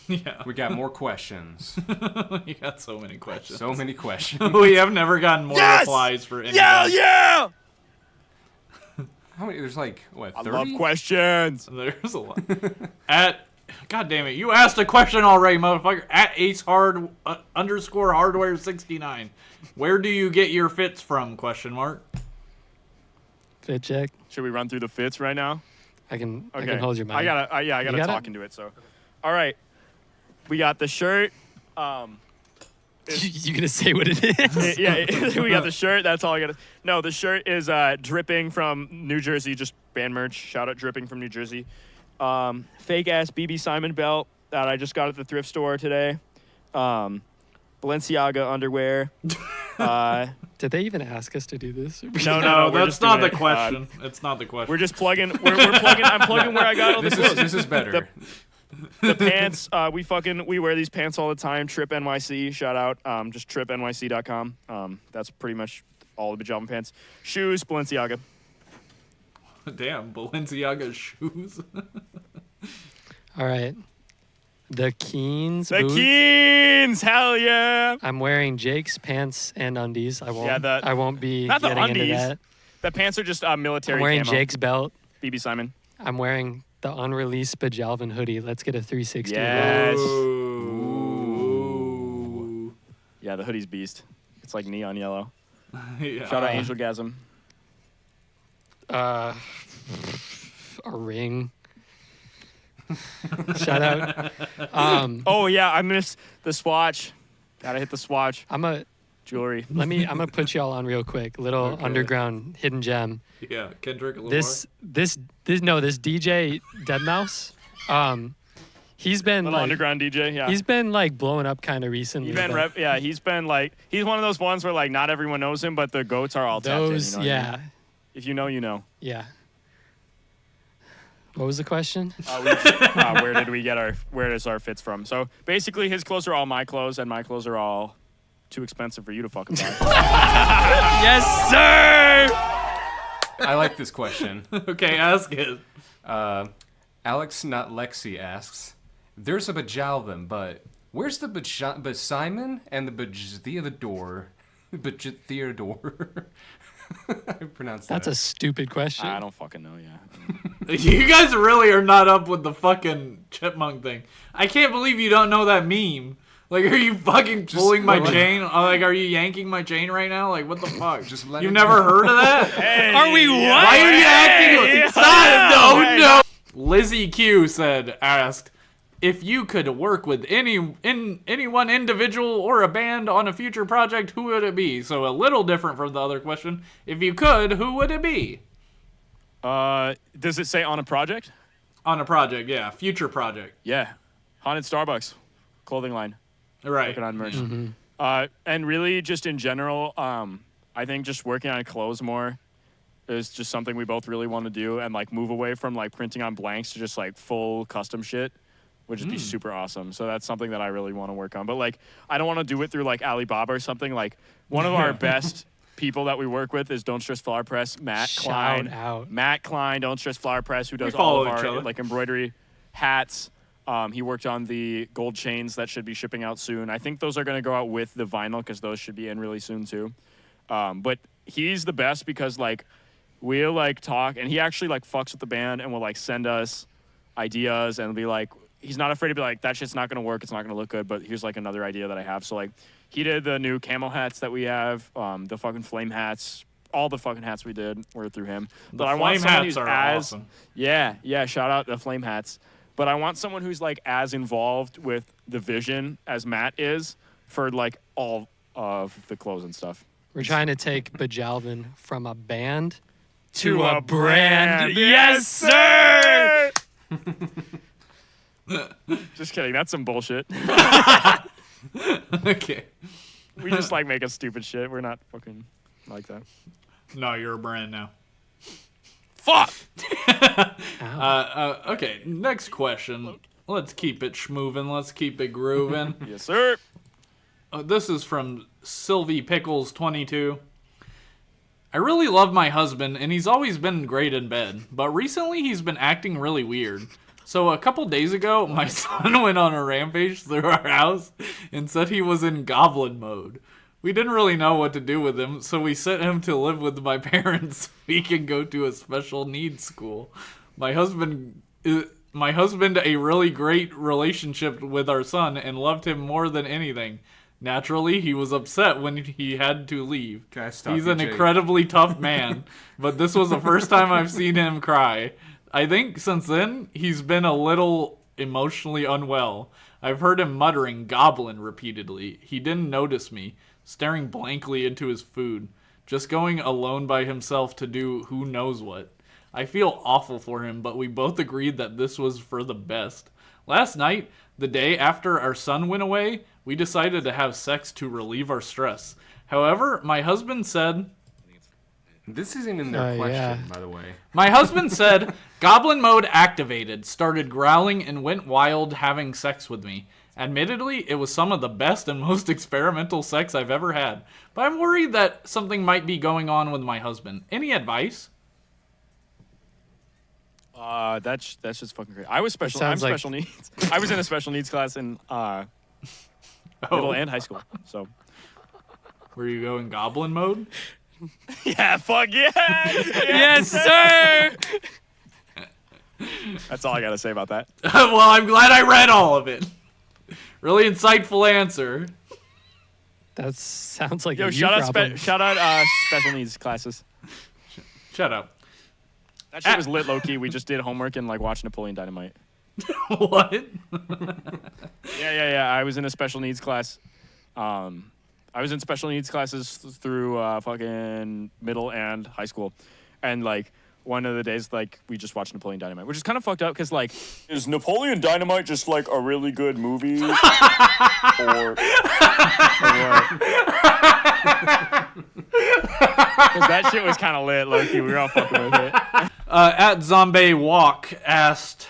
Yeah. We got more questions. You got so many questions. So many questions. We have never gotten more replies for any. Yeah! How many? There's like, what, 30? I love questions. There's a lot. God damn it! You asked a question already, motherfucker. At AceHard _ hardware 69. Where do you get your fits from? Question mark. Fit check. Should we run through the fits right now? I can hold your mic. I gotta talk into it. So, all right, we got the shirt. You gonna say what it is? Yeah, we got the shirt. That's all I gotta. No, the shirt is Dripping from New Jersey. Just band merch. Shout out Dripping from New Jersey. Fake ass BB Simon belt that I just got at the thrift store today. Balenciaga underwear. Did they even ask us to do this? No, that's not the question. It's not the question. We're just plugging. We're plugging. I'm plugging where I got all the clothes. This is better. The pants, we wear these pants all the time. Trip NYC, shout out. Just tripnyc.com. That's pretty much all the Bejalvin pants. Shoes, Balenciaga. Damn, Balenciaga shoes. All right. The Keens. The boots. Keens, hell yeah! I'm wearing Jake's pants and undies. I won't. Yeah, I won't be not the getting undies. into that. The pants are just military. I'm wearing camo. Jake's belt. BB Simon. I'm wearing the unreleased Bejalvin hoodie. Let's get a 360. Yes. Ooh. Yeah, the hoodie's beast. It's like neon yellow. Yeah. Shout out Angel Gasm. A ring. Shout out. Oh yeah, I missed the swatch. Gotta hit the swatch. Jewelry. I'm gonna put y'all on real quick. Little underground hidden gem. Yeah, Kendrick Lamar. This DJ Deadmau5. He's been Little like underground DJ. Yeah. He's been like blowing up kind of recently. He's been like he's one of those ones where like not everyone knows him, but the goats are all tapped in. You know what I mean? If you know, you know. Yeah. What was the question? Where does our fits from? So basically, his clothes are all my clothes, and my clothes are all too expensive for you to fucking buy. Yes, sir. I like this question. Okay, ask it. Alex, not Lexi, asks, "There's a Bejalvin, but where's the Simon and the Theodore? Theodore." I pronounced that. That's a stupid question. I don't fucking know. Yeah. You guys really are not up with the fucking chipmunk thing. I can't believe you don't know that meme. Like, are you fucking pulling my chain? Like, are you yanking my chain right now? Like, what the fuck? You've never heard of that? Hey, are we what? Why are you acting? Stop! No. Lizzie Q asked, if you could work with any one individual or a band on a future project, who would it be? So a little different from the other question. If you could, who would it be? Does it say on a project? On a project, yeah. Future project. Yeah. Haunted Starbucks clothing line. Right. Working on merch. And really, just in general, I think just working on clothes more is just something we both really want to do, and like move away from like printing on blanks to just like full custom shit would just be super awesome. So that's something that I really want to work on. But like, I don't want to do it through like Alibaba or something. Like one of our best people that we work with is Don't Stress Flower Press, Matt Klein. out. Matt Klein, Don't Stress Flower Press, who does all of follow each our other. like embroidery, hats. He worked on the gold chains that should be shipping out soon. I think those are going to go out with the vinyl because those should be in really soon too. But he's the best because like we'll like talk, and he actually like fucks with the band and will like send us ideas and be like, he's not afraid to be like, that shit's not going to work, it's not going to look good, but here's like another idea that I have. So like he did the new camel hats that we have, the fucking flame hats, all the fucking hats we did were through him. But I want someone who's awesome. Yeah, shout out the flame hats. But I want someone who's like as involved with the vision as Matt is for like all of the clothes and stuff. We're trying to take Bejalvin from a band to a brand. Yes, sir! Just kidding. That's some bullshit. Okay. We just like making stupid shit. We're not fucking like that. No, you're a brand now. Fuck! Okay, next question. Let's keep it schmoovin'. Let's keep it groovin'. Yes, sir. This is from Sylvie Pickles 22. I really love my husband, and he's always been great in bed, but recently he's been acting really weird. So a couple days ago, my son went on a rampage through our house and said he was in goblin mode. We didn't really know what to do with him, so we sent him to live with my parents so he can go to a special needs school. My husband a really great relationship with our son and loved him more than anything. Naturally, he was upset when he had to leave. Can I stop He's you, an Jake? incredibly tough man, but this was the first time I've seen him cry. I think since then, he's been a little emotionally unwell. I've heard him muttering goblin repeatedly. He didn't notice me, staring blankly into his food, just going alone by himself to do who knows what. I feel awful for him, but we both agreed that this was for the best. Last night, the day after our son went away, we decided to have sex to relieve our stress. However, my husband said... This isn't in their question, yeah. by the way. My husband said, goblin mode activated, started growling, and went wild having sex with me. Admittedly, it was some of the best and most experimental sex I've ever had, but I'm worried that something might be going on with my husband. Any advice? That's just fucking great. I was special. sounds I'm like- special needs. I was in a special needs class in middle and high school. So Were you going goblin mode? yeah, fuck yeah, Yes, sir! That's all I gotta say about that. Well, I'm glad I read all of it. Really insightful answer. That sounds like Yo, a you shout problem. out special needs classes. Shut up. That shit was lit low key. We just did homework and like watched Napoleon Dynamite. What? Yeah. I was in a special needs class. I was in special needs classes through fucking middle and high school, and like one of the days like we just watched Napoleon Dynamite, which is kind of fucked up because like, is Napoleon Dynamite just like a really good movie? or what? Because that shit was kind of lit, low key. We were all fucking with it. At Zombie Walk asked,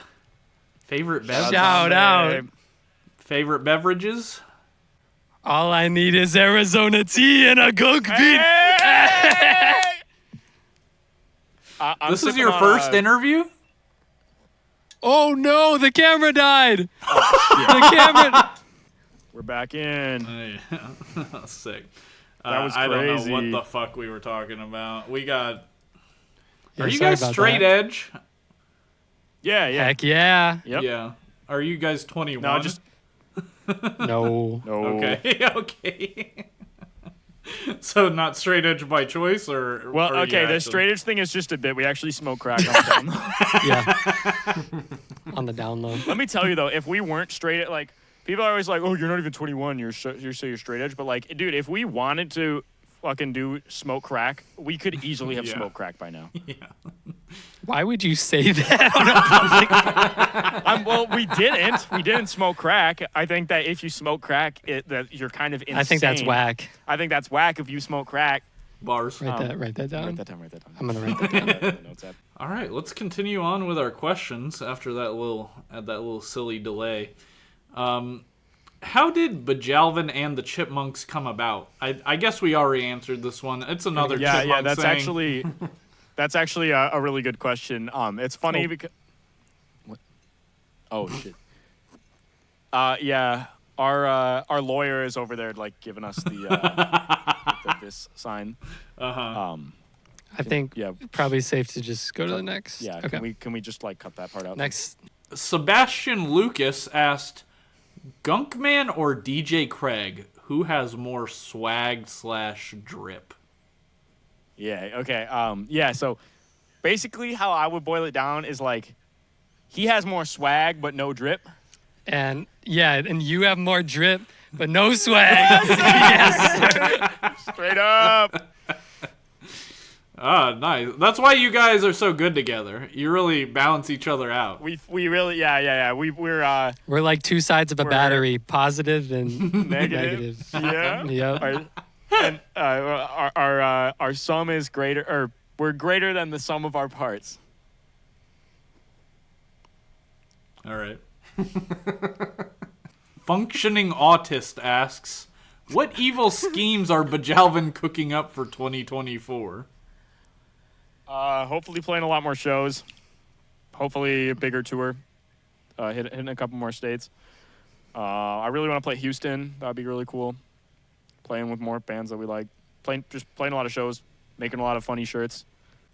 favorite beverage? Shout out. Favorite beverages? All I need is Arizona tea and a gunk bean. This is your first interview? Oh no, the camera died. The camera. We're back in. Sick. That was I don't crazy. know what the fuck we were talking about. We got... Yeah, Are you sorry guys about straight that. edge? Yeah. Heck yeah. Yep. Yeah. Are you guys 21? No, just No. no. Okay, okay. So not straight edge by choice, or Well, or okay, you the actually- straight edge thing is just a bit. We actually smoke crack all the time. Yeah. on the down low. Let me tell you though, if we weren't straight, like people are always like, "Oh, you're not even 21. You're straight edge." But like, dude, if we wanted to fucking do smoke crack, we could easily have smoke crack by now. Yeah. Why would you say that on a public? Well, we didn't. We didn't smoke crack. I think that if you smoke crack, that you're kind of insane. I think that's whack. I think that's whack if you smoke crack. Bars. Write that down. Write that down. I'm gonna write that down. All right, let's continue on with our questions after that little silly delay. How did Bejalvin and the Chipmunks come about? I guess we already answered this one. It's another chipmunk Yeah, that's saying. actually a really good question. It's funny because what? Oh shit. Yeah, our lawyer is over there like giving us this sign. I think probably safe to just go to the next. Yeah. Okay. Can we just like cut that part out? Next. Sebastian Lucas asked, Gunkman or DJ Craig, who has more swag/drip? Yeah. Okay. Yeah. So basically, how I would boil it down is like, he has more swag but no drip. And you have more drip but no swag. Yes. Straight up. Ah, nice. That's why you guys are so good together. You really balance each other out. We really We're like two sides of a battery, positive and negative. Yeah. Yep. And our sum is greater, or we're greater than the sum of our parts. All right. Functioning Autist asks, what evil schemes are Bejalvin cooking up for 2024? Hopefully playing a lot more shows. Hopefully a bigger tour. Hitting a couple more states. I really want to play Houston. That'd be really cool. Playing with more bands that we like. Just playing a lot of shows. Making a lot of funny shirts.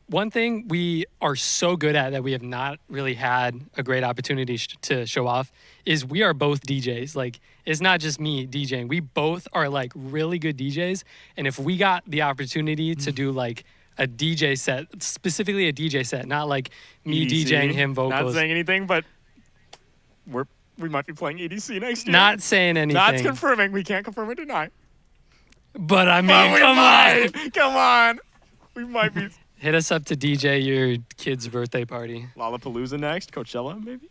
One thing we are so good at that we have not really had a great opportunity to show off is we are both DJs. Like, it's not just me DJing. We both are like really good DJs. And if we got the opportunity to do like a DJ set, specifically a DJ set, not like me EDC. DJing him vocals. Not saying anything, but we might be playing EDC next year. Not saying anything. Not confirming. We can't confirm it tonight. But I mean, come on. We might be. Hit us up to DJ your kid's birthday party. Lollapalooza next, Coachella maybe.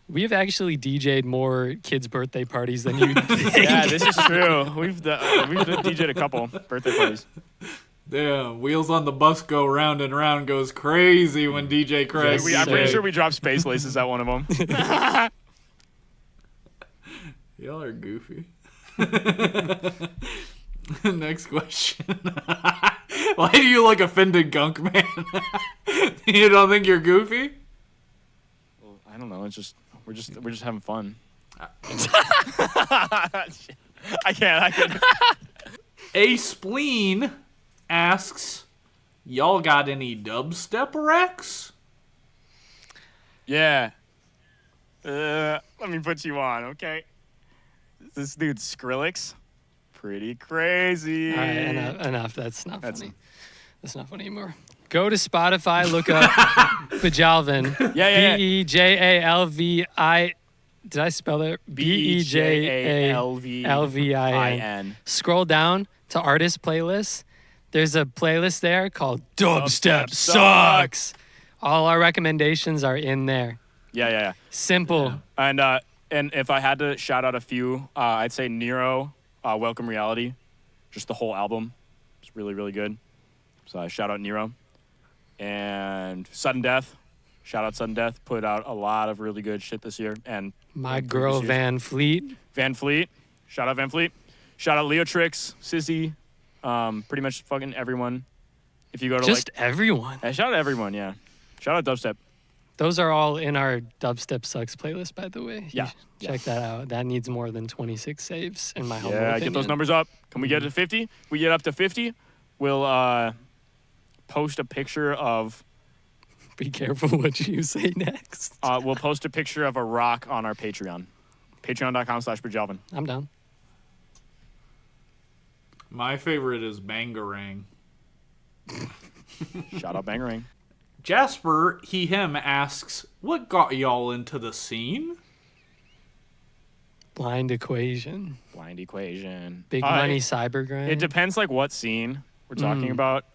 We have actually DJ'd more kids' birthday parties than you think. Yeah, this is true. We've DJ'd a couple birthday parties. Damn, Wheels on the Bus Go Round and Round goes crazy when DJ Craig. I'm pretty sure we dropped Space Laces at one of them. Y'all are goofy. Next question. Why do you look offended, Gunkman? You don't think you're goofy? Well, I don't know. It's just we're just having fun. I can't. A Spleen asks, y'all got any dubstep racks? Yeah. Let me put you on, okay? This dude Skrillex. Pretty crazy. All right, enough. That's not funny. That's not funny anymore. Go to Spotify, look up Bejalvin. Yeah. Bejalvi. Did I spell that? Bejalvin. Scroll down to artist playlists. There's a playlist there called Dubstep Sucks. All our recommendations are in there. Yeah. Simple. Yeah. And if I had to shout out a few, I'd say Nero. Welcome Reality, just the whole album. It's really, really good. So shout out Nero. And Sudden Death. Shout out Sudden Death. Put out a lot of really good shit this year. And My girl Van Fleet. Van Fleet. Shout out Van Fleet. Shout out Leotrix, Sissy. Pretty much fucking everyone. If you go to just everyone. Shout out everyone, yeah. Shout out Dubstep. Those are all in our Dubstep Sucks playlist, by the way. Yeah. Check that out. That needs more than 26 saves, in my humble opinion. opinion. Get those numbers up. Can we get to 50? If we get up to 50, we'll post a picture of... Be careful what you say next. We'll post a picture of a rock on our Patreon. Patreon.com/Bejalvin. I'm down. My favorite is Bangarang. Shout out Bangarang. Jasper, him asks, what got y'all into the scene? Blind equation. Blind equation. Big money cybergrind. It depends like what scene we're talking about.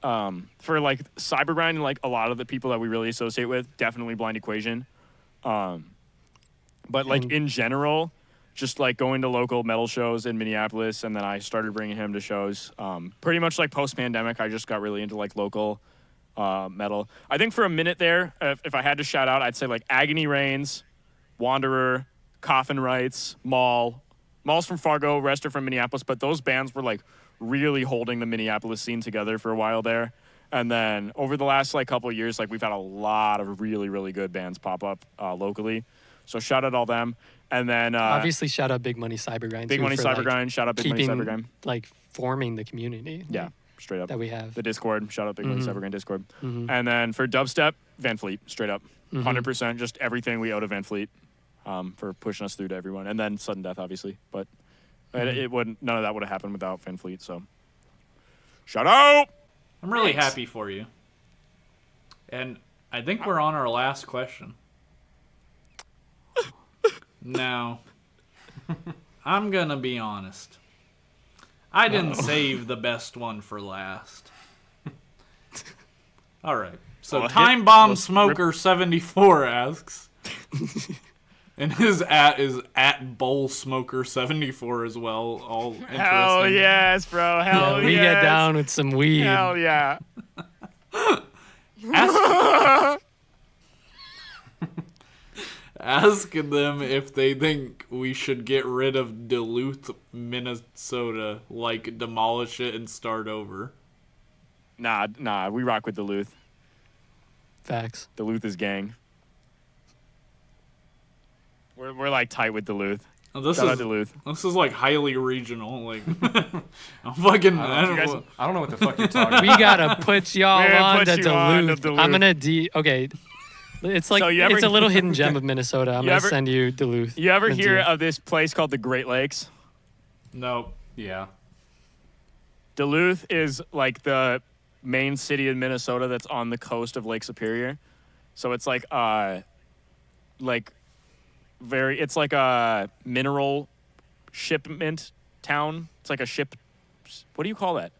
For like cybergrind and like a lot of the people that we really associate with, definitely blind equation. But like in general, just like going to local metal shows in Minneapolis, and then I started bringing him to shows. Pretty much like post-pandemic, I just got really into like local metal. I think for a minute there, if I had to shout out, I'd say like Agony Reigns, Wanderer, Coffin Rights, Maul. Maul's from Fargo, rest are from Minneapolis, but those bands were like really holding the Minneapolis scene together for a while there. And then over the last like couple of years, like we've had a lot of really, really good bands pop up locally. So shout out all them. And then obviously shout out Big Money Cybergrind. Big Money Cybergrind. Like, shout out Big Money Cybergrind. Like forming the community. Yeah, straight up. That we have. The Discord. Shout out Big Money Cybergrind Discord. And then for dubstep, Van Fleet, straight up. 100%, just everything we owe to Van Fleet for pushing us through to everyone. And then Sudden Death, obviously. But it wouldn't. None of that would have happened without Van Fleet. So shout out. I'm really happy for you. And I think we're on our last question. Now, I'm going to be honest. I didn't save the best one for last. All right. So Time Bomb Smoker 74 asks, and his is at Bowl Smoker 74 as well. All interesting. Hell yes, bro. Hell yes. We get down with some weed. Hell yeah. Asking them if they think we should get rid of Duluth, Minnesota, like demolish it and start over. Nah, we rock with Duluth. Facts. Duluth is gang. We're like tight with Duluth. Oh, Shout out Duluth. This is like highly regional. Like, I'm fucking. I don't know what the fuck you're talking about. We gotta put y'all on put to you on to Duluth. Duluth. I'm gonna okay. It's like So you ever- it's a little hidden gem of Minnesota. I'm gonna send you Duluth. You ever That's hear it. of this place called the Great Lakes? No. Yeah. Duluth is like the main city in Minnesota that's on the coast of Lake Superior. So it's like it's like a mineral shipment town. It's like a ship. What do you call that?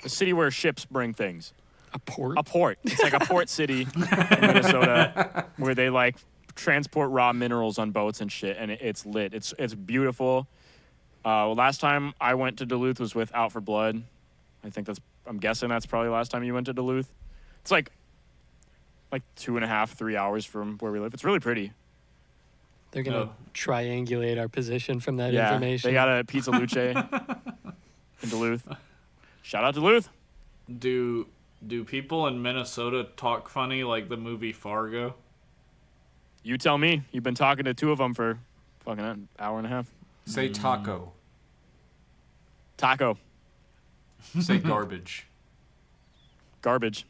A city where ships bring things. A port. A port. It's like a port city in Minnesota where they like transport raw minerals on boats and shit, and it's lit. It's beautiful. Last time I went to Duluth was with Out for Blood. I'm guessing that's probably the last time you went to Duluth. It's like 2.5, 3 hours from where we live. It's really pretty. They're gonna triangulate our position from that information. They got a Pizza Luce in Duluth. Shout out Duluth. Do people in Minnesota talk funny like the movie Fargo? You tell me. You've been talking to two of them for fucking an hour and a half. Say taco. Taco. Say garbage. Garbage.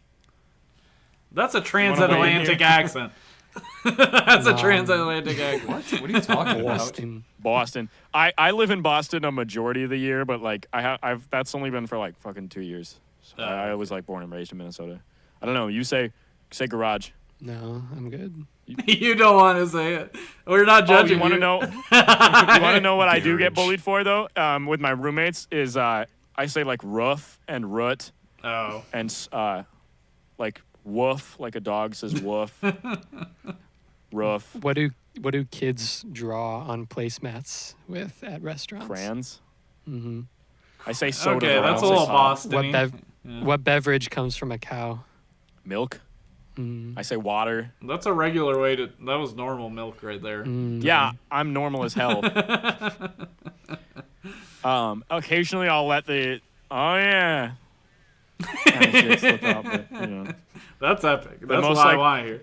That's a transatlantic accent. That's a transatlantic accent. What are you talking about? Boston. I live in Boston a majority of the year, but like I've that's only been for like fucking 2 years. So I was like born and raised in Minnesota. I don't know. You say garage. No, I'm good. You don't want to say it. We're not judging. You want to know? You want to know what I do get bullied for though? With my roommates is I say like roof and root. Oh. And like woof, like a dog says woof. Roof. What do kids draw on placemats with at restaurants? Crayons. Mm-hmm. I say soda. Okay, that's a little Boston-y. What beverage comes from a cow? Milk. Mm. I say water. That's a regular way to. That was normal milk right there. Mm. Yeah, I'm normal as hell. Occasionally I'll let the kind of shit slip out, but you know. That's epic. That's most, what I like, want to hear.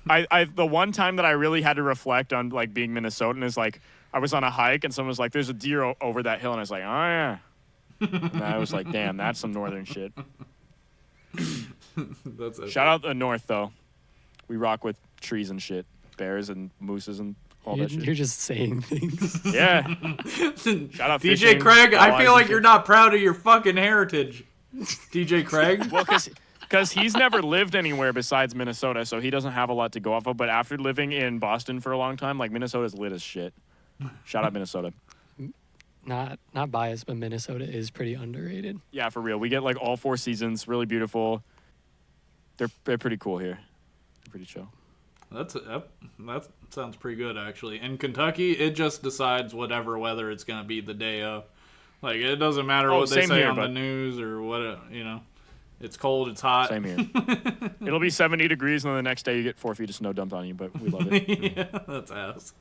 I the one time that I really had to reflect on like being Minnesotan is like I was on a hike and someone was like, "There's a deer over that hill," and I was like, "Oh yeah." And I was like, "Damn, that's some northern shit." That's epic. Shout out the north though. We rock with trees and shit, bears and mooses and all that shit. You're just saying things. Yeah. Shout out DJ fishing, Craig. I feel like shit. you're not proud of your fucking heritage. DJ Craig. Well, because he's never lived anywhere besides Minnesota, so he doesn't have a lot to go off of. But after living in Boston for a long time, like Minnesota's lit as shit. Shout out Minnesota. Not biased, but Minnesota is pretty underrated. Yeah, for real. We get like all 4 seasons, really beautiful. They're pretty cool here. They're pretty chill. That sounds pretty good, actually. In Kentucky, it just decides whatever weather it's going to be the day of. Like, it doesn't matter what they say on the news or what, you know. It's cold, it's hot. Same here. It'll be 70 degrees, and then the next day you get 4 feet of snow dumped on you, but we love it. Yeah, that's ass.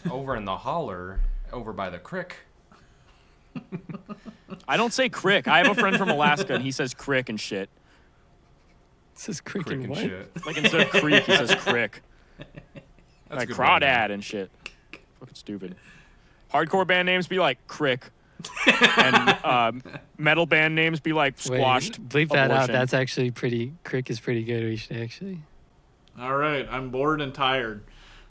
Over in the holler, over by the crick. I don't say crick. I have a friend from Alaska, and he says crick and shit. It says crick Crick and and what? shit. Like, instead of creek, he says crick. That's Like a good crawdad and shit. Fucking stupid. Hardcore band names be like crick. And metal band names be like squashed. Wait, bleep that out. abortion. That's actually pretty. Crick is pretty good. We should actually. All right, I'm bored and tired.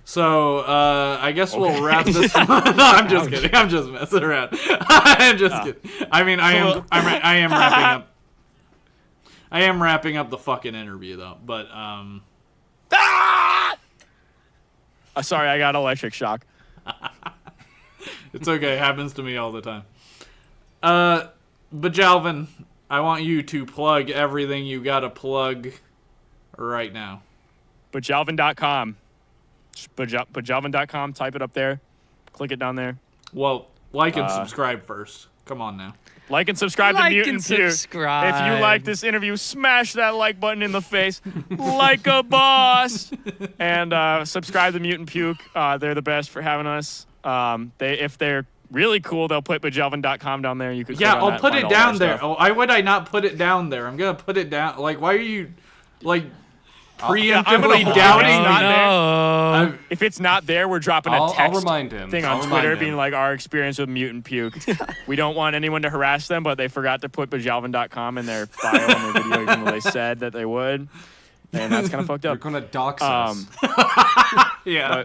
So, I guess we'll wrap this one. No, I'm just kidding. I'm just messing around. I'm just kidding. I mean, I am wrapping up. I am wrapping up the fucking interview, though. But, sorry, I got electric shock. it's okay. It happens to me all the time. Bejalvin, I want you to plug everything you gotta plug right now. Bejalvin.com. Bejalvin.com. Type it up there. Click it down there. Well, like and subscribe first. Come on now. Like and subscribe to Like Mutant and Puke. subscribe. If you like this interview, smash that like button in the face like a boss. And subscribe to Mutant Puke. They're the best for having us. If they're really cool, they'll put Bejalvin.com down there. You can Yeah, click on I'll that, put find it all down their there. stuff. Oh, why would I not put it down there? I'm gonna put it down. Like, why are you, like, preemptively hold doubting it. me? Not there. No. If it's not there, we're dropping a I'll text remind him. thing I'll on remind Twitter him. being like our experience with Mutant Puke. We don't want anyone to harass them, but they forgot to put Bejalvin.com in their bio on their video, even though they said that they would. And that's kind of fucked They're up. gonna dox us. Yeah.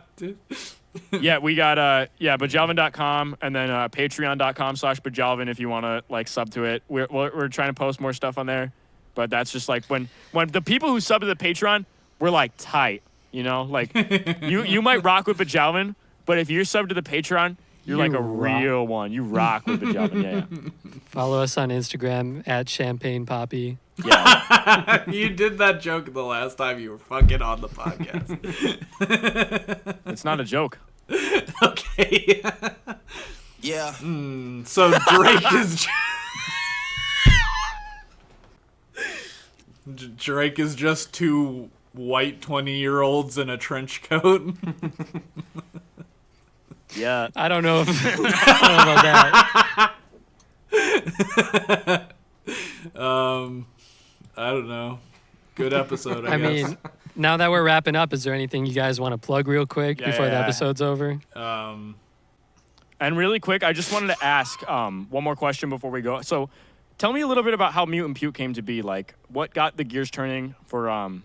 Yeah, we got Bejalvin.com and then Patreon.com/Bejalvin if you want to like sub to it. We're trying to post more stuff on there, but that's just like when the people who sub to the Patreon, we're like tight, you know, like you might rock with Bejalvin, but if you're sub to the Patreon, you're like a real one. You rock with Bejalvin. Yeah. Follow us on Instagram at Champagne Poppy. Yeah. You did that joke the last time you were fucking on the podcast. It's not a joke. Okay. Yeah. So Drake is Drake is just 2 white 20-year-olds in a trench coat. Yeah. I don't know if I don't know about that. I don't know. Good episode, I I guess. mean, now that we're wrapping up, is there anything you guys want to plug real quick before the yeah. episode's over? And really quick, I just wanted to ask one more question before we go. So, tell me a little bit about how Mutant Puke came to be. Like, what got the gears turning for to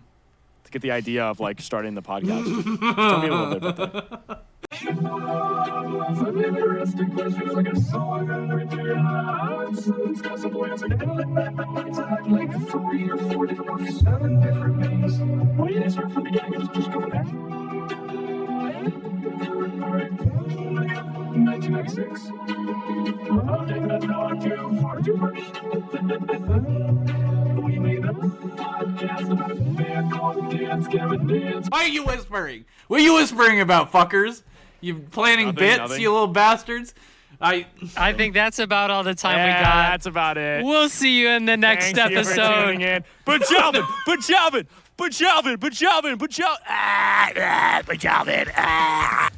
get the idea of like starting the podcast? Tell me a little bit about that. Some interesting questions like a song and everything. It's got some ways like 3 or 4 different 7 different names. We didn't start from the beginning, just go from there. 1996. I'll take that dog too far too first. We made a podcast about a band called Dance Gavin Dance. Why are you whispering? What are you whispering about, fuckers? You planning bits, you little bastards? I think that's about all the time we Yeah, got. that's about it. We'll see you in the next Thank you for episode. tuning in. Bejalvin, Bejalvin, Bejalvin, Bejalvin, Bejalvin, Bejalvin.